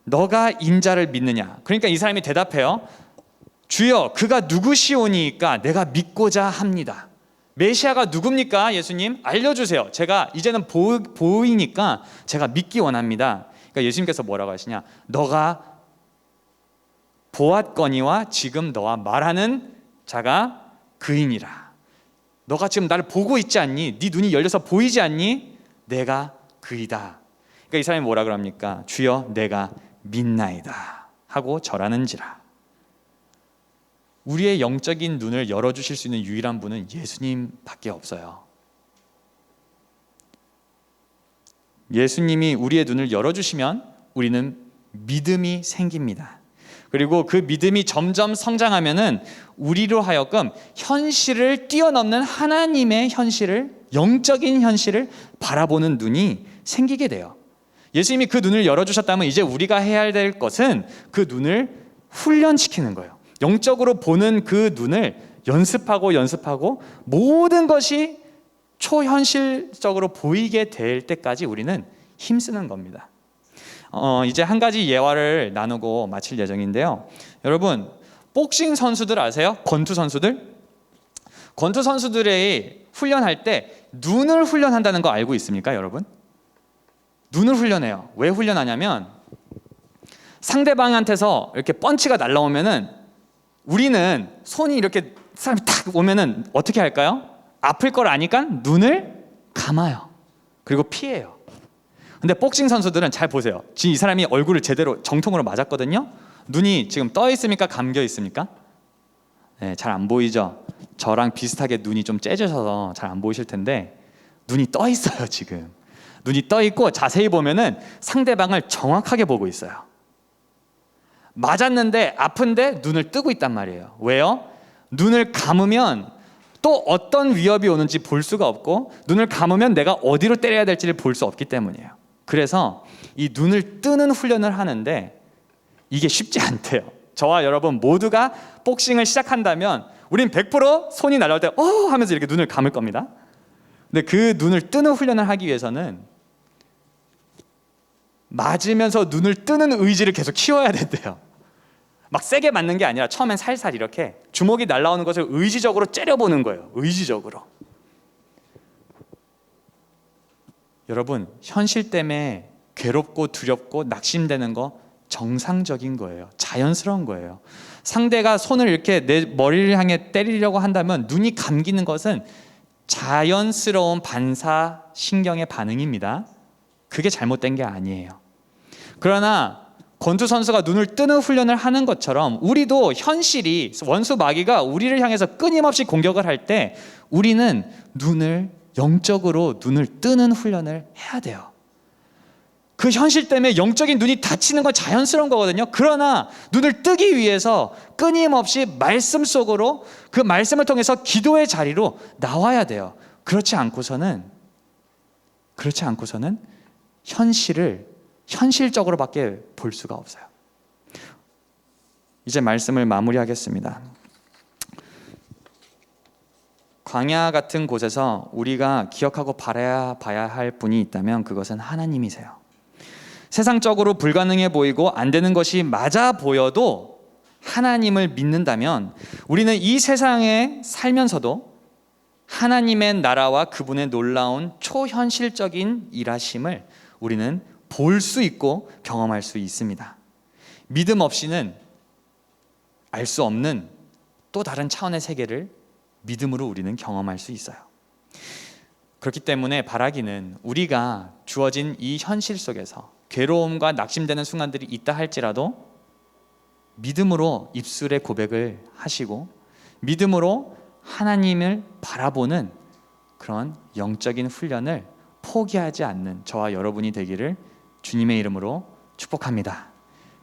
너가 인자를 믿느냐? 그러니까 이 사람이 대답해요. 주여, 그가 누구시오니까 내가 믿고자 합니다. 메시아가 누굽니까? 예수님 알려주세요. 제가 이제는 보이니까 제가 믿기 원합니다. 그러니까 예수님께서 뭐라고 하시냐? 너가 보았거니와 지금 너와 말하는 자가 그이니라. 너가 지금 나를 보고 있지 않니? 네 눈이 열려서 보이지 않니? 내가 그이다. 그러니까 이 사람이 뭐라 그럽니까? 주여, 내가 믿나이다 하고 절하는지라. 우리의 영적인 눈을 열어주실 수 있는 유일한 분은 예수님밖에 없어요. 예수님이 우리의 눈을 열어주시면 우리는 믿음이 생깁니다. 그리고 그 믿음이 점점 성장하면은 우리로 하여금 현실을 뛰어넘는 하나님의 현실을, 영적인 현실을 바라보는 눈이 생기게 돼요. 예수님이 그 눈을 열어주셨다면 이제 우리가 해야 될 것은 그 눈을 훈련시키는 거예요. 영적으로 보는 그 눈을 연습하고 모든 것이 초현실적으로 보이게 될 때까지 우리는 힘쓰는 겁니다. 이제 한 가지 예화를 나누고 마칠 예정인데요. 여러분, 복싱 선수들 아세요? 권투 선수들? 권투 선수들이 훈련할 때 눈을 훈련한다는 거 알고 있습니까, 여러분? 눈을 훈련해요. 왜 훈련하냐면 상대방한테서 이렇게 펀치가 날라오면은 우리는 손이 이렇게 사람이 탁 오면은 어떻게 할까요? 아플 걸 아니까 눈을 감아요. 그리고 피해요. 근데 복싱 선수들은 잘 보세요. 지금 이 사람이 얼굴을 제대로 정통으로 맞았거든요. 눈이 지금 떠 있습니까? 감겨 있습니까? 네, 잘 안 보이죠? 저랑 비슷하게 눈이 좀 째져서 잘 안 보이실 텐데 눈이 떠 있어요. 지금 눈이 떠 있고 자세히 보면은 상대방을 정확하게 보고 있어요. 맞았는데 아픈데 눈을 뜨고 있단 말이에요. 왜요? 눈을 감으면 또 어떤 위협이 오는지 볼 수가 없고 눈을 감으면 내가 어디로 때려야 될지를 볼 수 없기 때문이에요. 그래서 이 눈을 뜨는 훈련을 하는데 이게 쉽지 않대요. 저와 여러분 모두가 복싱을 시작한다면 우린 100% 손이 날아올 때 하면서 이렇게 눈을 감을 겁니다. 근데 그 눈을 뜨는 훈련을 하기 위해서는 맞으면서 눈을 뜨는 의지를 계속 키워야 된대요. 막 세게 맞는 게 아니라 처음엔 살살 이렇게 주먹이 날아오는 것을 의지적으로 째려보는 거예요. 의지적으로. 여러분, 현실 때문에 괴롭고 두렵고 낙심되는 거 정상적인 거예요. 자연스러운 거예요. 상대가 손을 이렇게 내 머리를 향해 때리려고 한다면 눈이 감기는 것은 자연스러운 반사 신경의 반응입니다. 그게 잘못된 게 아니에요. 그러나 권투 선수가 눈을 뜨는 훈련을 하는 것처럼 우리도 현실이, 원수 마귀가 우리를 향해서 끊임없이 공격을 할 때 우리는 영적으로 눈을 뜨는 훈련을 해야 돼요. 그 현실 때문에 영적인 눈이 닫히는 건 자연스러운 거거든요. 그러나 눈을 뜨기 위해서 끊임없이 말씀 속으로, 그 말씀을 통해서 기도의 자리로 나와야 돼요. 그렇지 않고서는 현실을 현실적으로밖에 볼 수가 없어요. 이제 말씀을 마무리하겠습니다. 광야 같은 곳에서 우리가 기억하고 바라봐야 할 분이 있다면 그것은 하나님이세요. 세상적으로 불가능해 보이고 안 되는 것이 맞아 보여도 하나님을 믿는다면 우리는 이 세상에 살면서도 하나님의 나라와 그분의 놀라운 초현실적인 일하심을 우리는 볼 수 있고 경험할 수 있습니다. 믿음 없이는 알 수 없는 또 다른 차원의 세계를 믿음으로 우리는 경험할 수 있어요. 그렇기 때문에 바라기는 우리가 주어진 이 현실 속에서 괴로움과 낙심되는 순간들이 있다 할지라도 믿음으로 입술의 고백을 하시고 믿음으로 하나님을 바라보는 그런 영적인 훈련을 포기하지 않는 저와 여러분이 되기를 주님의 이름으로 축복합니다.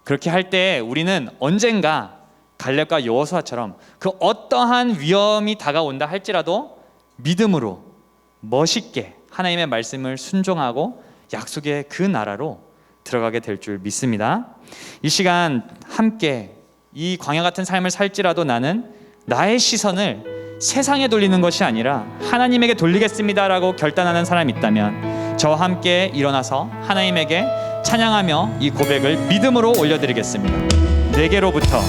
그렇게 할 때 우리는 언젠가 갈렙과 여호수아처럼 그 어떠한 위험이 다가온다 할지라도 믿음으로 멋있게 하나님의 말씀을 순종하고 약속의 그 나라로 들어가게 될 줄 믿습니다. 이 시간 함께 이 광야 같은 삶을 살지라도 나는 나의 시선을 세상에 돌리는 것이 아니라 하나님에게 돌리겠습니다라고 결단하는 사람이 있다면 저와 함께 일어나서 하나님에게 찬양하며 이 고백을 믿음으로 올려드리겠습니다. 내게로부터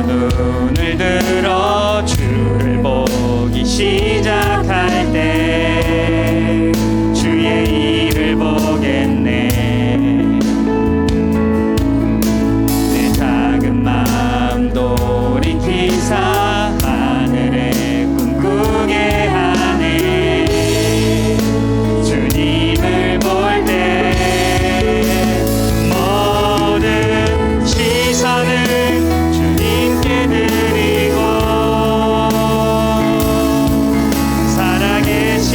눈을 들어 주를 보기 시작할 때 주의 일을 보겠네. 내 작은 마음 돌이키사 하늘에 꿈꾸게 하네. 주님을 볼 때 모든 시선을 주님께 드리고 살아계신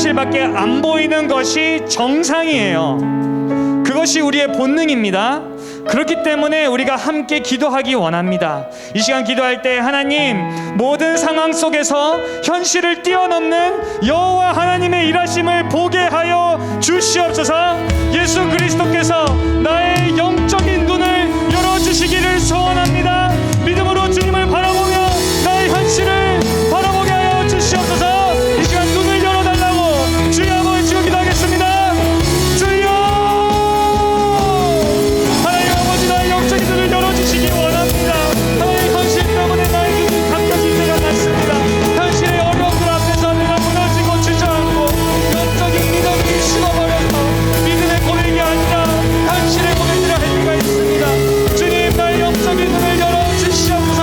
현실밖에 안 보이는 것이 정상이에요. 그것이 우리의 본능입니다. 그렇기 때문에 우리가 함께 기도하기 원합니다. 이 시간 기도할 때 하나님, 모든 상황 속에서 현실을 뛰어넘는 여호와 하나님의 일하심을 보게 하여 주시옵소서. 예수 그리스도께서 나의 영적인 눈을 열어주시기를 소원합니다. 믿음으로 주님을 바라보며 나의 현실을 바라보게 하여 주시옵소서. 이 시간 눈을 열어달라고 주여 아버지 지금 기도하겠습니다. 영적인 눈을 열어주시기 원합니다. 하나님, 현실 때문에 나의 눈이 감겨질 때가 많습니다. 현실의 어려움들 앞에서 내가 무너지고 주저앉고 영적인 믿음이 식어버려서 믿음의 고백이 아니라 현실의 고백이라 할 때가 있습니다. 주님, 나의 영적인 눈을 열어주시옵소서.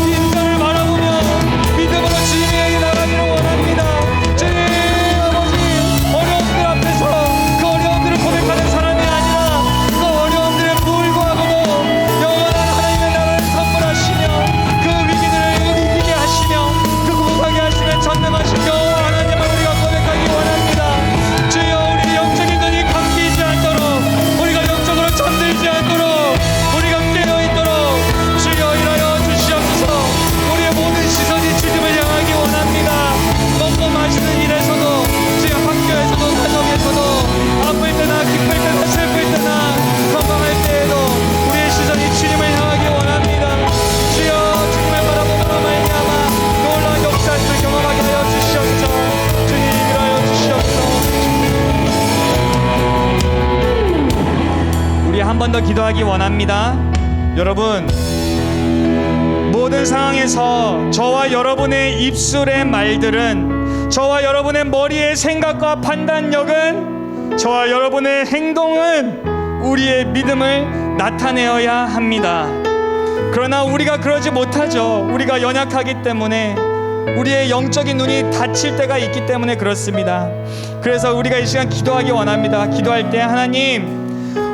인자를 바라보며 믿음으로 주님에게 나가기를 원합니다. 주님 아버지, 어려움들 앞에서 그 어려움들을 고백하는 사람이 아니라 그 어려움들에 불구하고도 영원한 하나님의 나라를 선물하시며 그 위기들을 이기게 하시며 그 구속하게 하시며 전능하신 여호와 하나님을 우리가 고백하기 원합니다. 주여, 우리 영적인 눈이 감기지 않도록, 우리가 영적으로 잠들지 않도록, 우리가 깨어있도록 주여 일하여 주시옵소서. 우리의 모든 시선이 주님을 향하기 원합니다. 먹고 마시는 일에서도, 주여 학교에서도, 가정에서도, 아플 때나 기쁠 때나 슬플 때나 건강할 때에도 우리의 시선이 주님을 향하기 원합니다. 주여, 주님을 바라보므로 말미암아 놀라운 역사를 경험하게 하여 주시옵소서. 주님 일하여 주시옵소서. 우리 한 번 더 기도하기 원합니다. 여러분, 모든 상황에서 저와 여러분의 입술의 말들은, 저와 여러분의 머리의 생각과 판단력은, 저와 여러분의 행동은 우리의 믿음을 나타내어야 합니다. 그러나 우리가 그러지 못하죠. 우리가 연약하기 때문에, 우리의 영적인 눈이 닫힐 때가 있기 때문에 그렇습니다. 그래서 우리가 이 시간 기도하기 원합니다. 기도할 때 하나님,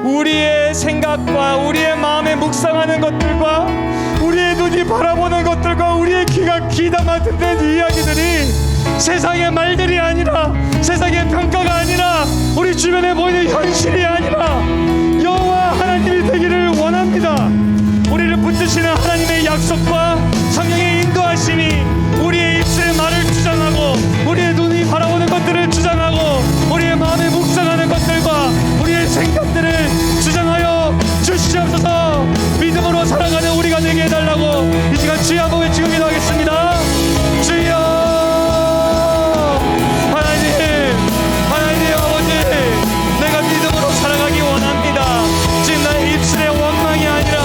우리의 생각과 우리의 마음에 묵상하는 것들과 우리의 눈이 바라보는 것들과 우리의 귀가 귀담아 듣는 이야기들이 세상의 말들이 아니라, 세상의 평가가 아니라, 우리 주변에 보이는 현실이 아니라 여호와 하나님이 되기를 원합니다. 우리를 붙드시는 하나님의 약속과 성령의 인도하심이 우리의 입술의 말을 주장하고, 우리의 눈이 바라보는 것들을 주장하고, 우리의 마음에 묵상하는 것들과 우리의 생각들을 주장하여 주시옵소서. 믿음으로 살아가는 우리가 되게 해달라고 이 시간 주여 한번 외치고 기도하겠습니다. 주여 하나님 아버지, 내가 믿음으로 살아가기 원합니다. 지금 나의 입술의 원망이 아니라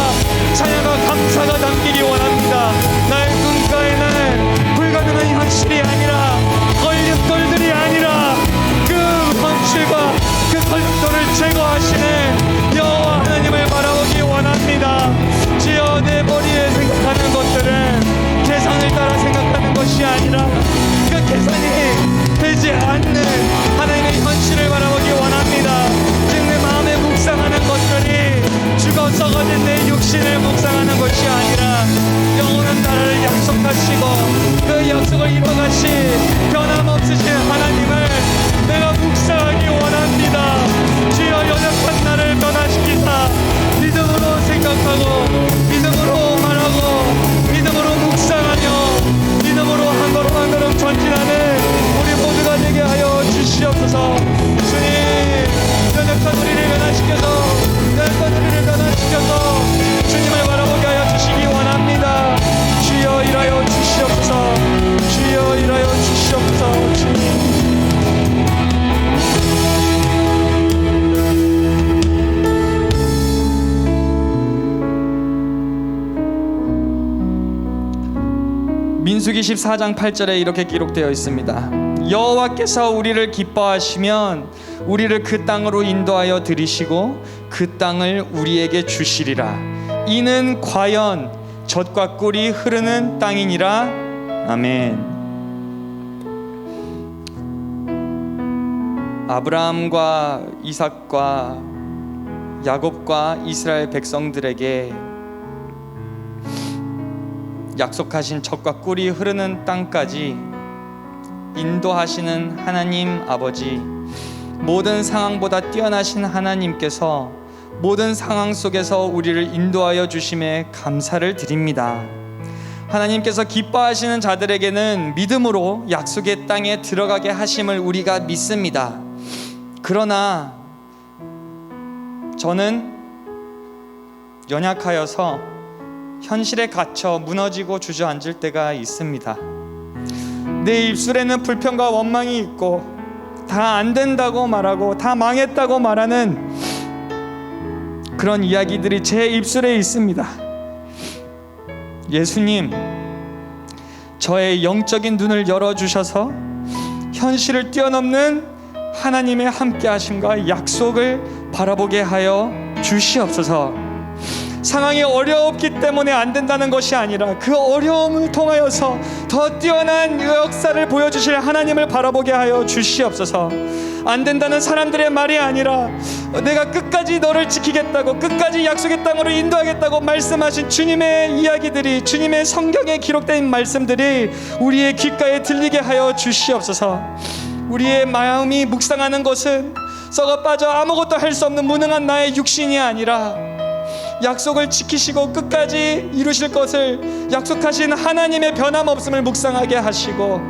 찬양과 감사가 담기기 원합니다. 나의 눈가에는 불가능한 현실이 아니라, 걸림돌들이 아니라 그 현실과 그 걸림돌을 제거하시는 여호와 하나님을 바라보기 원합니다. 주여, 내 머리에 생각하는 것들은 계산을 따라 생각하는 것이 아니라 그 계산이 되지 않는 하나님의 현실을 바라보기 원합니다. 지금 내 마음에 묵상하는 것들이 죽어 썩어진 내 육신을 묵상하는 것이 아니라 영원한 나라를 약속하시고 그 약속을 이뤄가시 변함없으신 하나님을 내가 묵상하기 원합니다. 주여, 연약한 나를 변화시키사 믿음으로 생각하고, 믿음으로 말하고, 믿음으로 묵상하며, 믿음으로 한 걸음 한 걸음 전진하는 우리 모두가 되게 하여 주시옵소서. 주님, 연약한 우리를 변화시켜서, 연약한 우리를 변화시켜서 주님을 바라보게 하여 주시기 원합니다. 주여 일하여 주시옵소서. 주여 일하여 주시옵소서. 주님, 민수기 14장 8절에 이렇게 기록되어 있습니다. 여호와께서 우리를 기뻐하시면 우리를 그 땅으로 인도하여 들이시고 그 땅을 우리에게 주시리라. 이는 과연 젖과 꿀이 흐르는 땅이니라. 아멘. 아브라함과 이삭과 야곱과 이스라엘 백성들에게 약속하신 젖과 꿀이 흐르는 땅까지 인도하시는 하나님 아버지, 모든 상황보다 뛰어나신 하나님께서 모든 상황 속에서 우리를 인도하여 주심에 감사를 드립니다. 하나님께서 기뻐하시는 자들에게는 믿음으로 약속의 땅에 들어가게 하심을 우리가 믿습니다. 그러나 저는 연약하여서 현실에 갇혀 무너지고 주저앉을 때가 있습니다. 내 입술에는 불평과 원망이 있고 다 안 된다고 말하고 다 망했다고 말하는 그런 이야기들이 제 입술에 있습니다. 예수님, 저의 영적인 눈을 열어주셔서 현실을 뛰어넘는 하나님의 함께하심과 약속을 바라보게 하여 주시옵소서. 상황이 어렵기 때문에 안 된다는 것이 아니라 그 어려움을 통하여서 더 뛰어난 역사를 보여주실 하나님을 바라보게 하여 주시옵소서. 안 된다는 사람들의 말이 아니라 내가 끝까지 너를 지키겠다고, 끝까지 약속의 땅으로 인도하겠다고 말씀하신 주님의 이야기들이, 주님의 성경에 기록된 말씀들이 우리의 귓가에 들리게 하여 주시옵소서. 우리의 마음이 묵상하는 것은 썩어 빠져 아무것도 할 수 없는 무능한 나의 육신이 아니라 약속을 지키시고 끝까지 이루실 것을 약속하신 하나님의 변함없음을 묵상하게 하시고,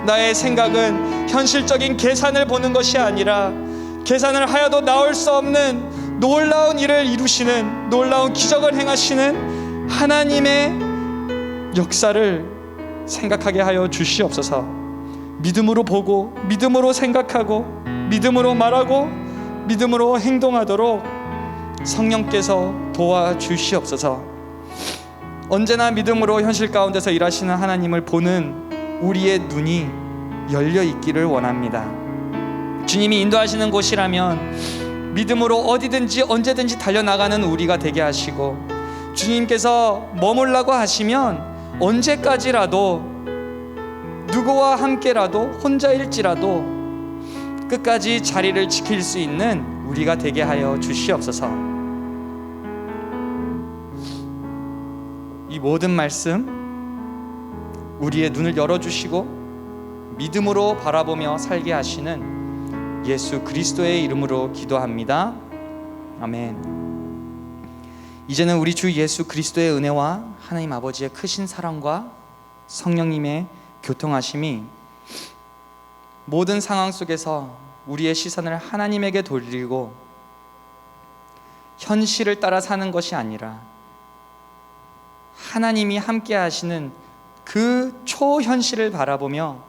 나의 생각은 현실적인 계산을 보는 것이 아니라 계산을 하여도 나올 수 없는 놀라운 일을 이루시는, 놀라운 기적을 행하시는 하나님의 역사를 생각하게 하여 주시옵소서. 믿음으로 보고 믿음으로 생각하고 믿음으로 말하고 믿음으로 행동하도록 성령께서 도와주시옵소서. 언제나 믿음으로 현실 가운데서 일하시는 하나님을 보는 우리의 눈이 열려 있기를 원합니다. 주님이 인도하시는 곳이라면 믿음으로 어디든지 언제든지 달려나가는 우리가 되게 하시고, 주님께서 머물라고 하시면 언제까지라도 누구와 함께라도 혼자일지라도 끝까지 자리를 지킬 수 있는 우리가 되게 하여 주시옵소서. 이 모든 말씀 우리의 눈을 열어주시고 믿음으로 바라보며 살게 하시는 예수 그리스도의 이름으로 기도합니다. 아멘. 이제는 우리 주 예수 그리스도의 은혜와 하나님 아버지의 크신 사랑과 성령님의 교통하심이 모든 상황 속에서 우리의 시선을 하나님에게 돌리고 현실을 따라 사는 것이 아니라 하나님이 함께 하시는 그 초현실을 바라보며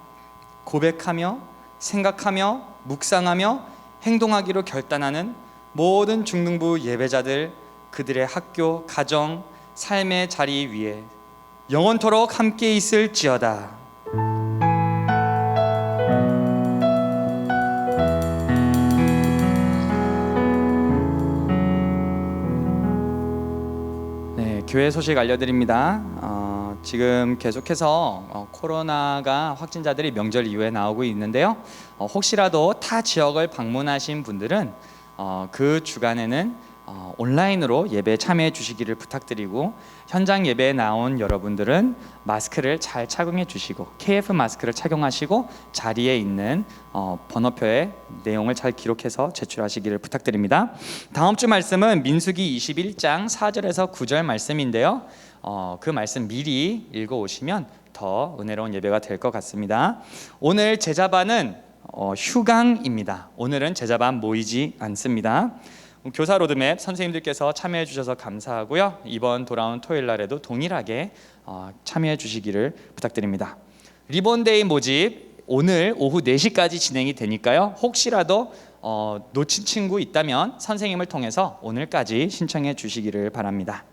고백하며 생각하며 묵상하며 행동하기로 결단하는 모든 중등부 예배자들, 그들의 학교, 가정, 삶의 자리 위에 영원토록 함께 있을지어다. 교회 소식 알려드립니다. 지금 계속해서 코로나가 확진자들이 명절 이후에 나오고 있는데요. 혹시라도 타 지역을 방문하신 분들은 그 주간에는 온라인으로 예배에 참여해 주시기를 부탁드리고, 현장 예배에 나온 여러분들은 마스크를 잘 착용해 주시고 KF 마스크를 착용하시고 자리에 있는 번호표에 내용을 잘 기록해서 제출하시기를 부탁드립니다. 다음 주 말씀은 민수기 21장 4절에서 9절 말씀인데요. 그 말씀 미리 읽어오시면 더 은혜로운 예배가 될 것 같습니다. 오늘 제자반은 휴강입니다. 오늘은 제자반 모이지 않습니다. 교사 로드맵 선생님들께서 참여해 주셔서 감사하고요. 이번 돌아온 토요일 날에도 동일하게 참여해 주시기를 부탁드립니다. 리본데이 모집 오늘 오후 4시까지 진행이 되니까요. 혹시라도 놓친 친구 있다면 선생님을 통해서 오늘까지 신청해 주시기를 바랍니다.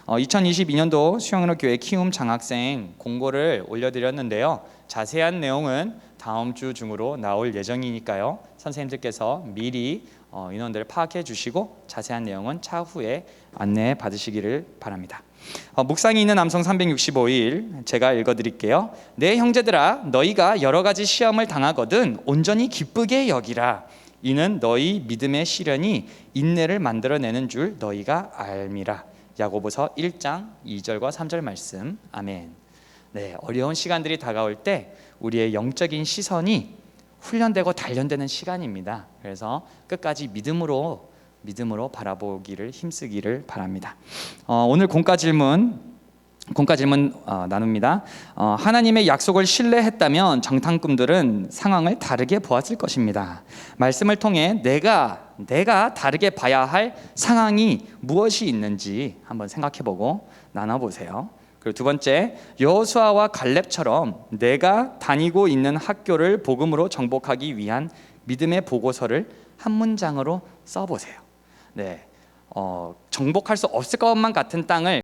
2022년도 수영로 교회 키움 장학생 공고를 올려드렸는데요. 자세한 내용은 다음 주 중으로 나올 예정이니까요. 선생님들께서 미리 인원들을 파악해 주시고 자세한 내용은 차후에 안내 받으시기를 바랍니다. 묵상이 있는 남성 365일 제가 읽어드릴게요. 내 형제들아, 너희가 여러 가지 시험을 당하거든 온전히 기쁘게 여기라. 이는 너희 믿음의 시련이 인내를 만들어내는 줄 너희가 알미라. 야고보서 1장 2절과 3절 말씀. 아멘. 네, 어려운 시간들이 다가올 때 우리의 영적인 시선이 훈련되고 단련되는 시간입니다. 그래서 끝까지 믿음으로 바라보기를 힘쓰기를 바랍니다. 오늘 공과 질문 나눕니다. 하나님의 약속을 신뢰했다면 정탐꾼들은 상황을 다르게 보았을 것입니다. 말씀을 통해 내가 다르게 봐야 할 상황이 무엇이 있는지 한번 생각해보고 나눠보세요. 그리고 두 번째, 여호수아와 갈렙처럼 내가 다니고 있는 학교를 복음으로 정복하기 위한 믿음의 보고서를 한 문장으로 써보세요. 네, 정복할 수 없을 것만 같은 땅을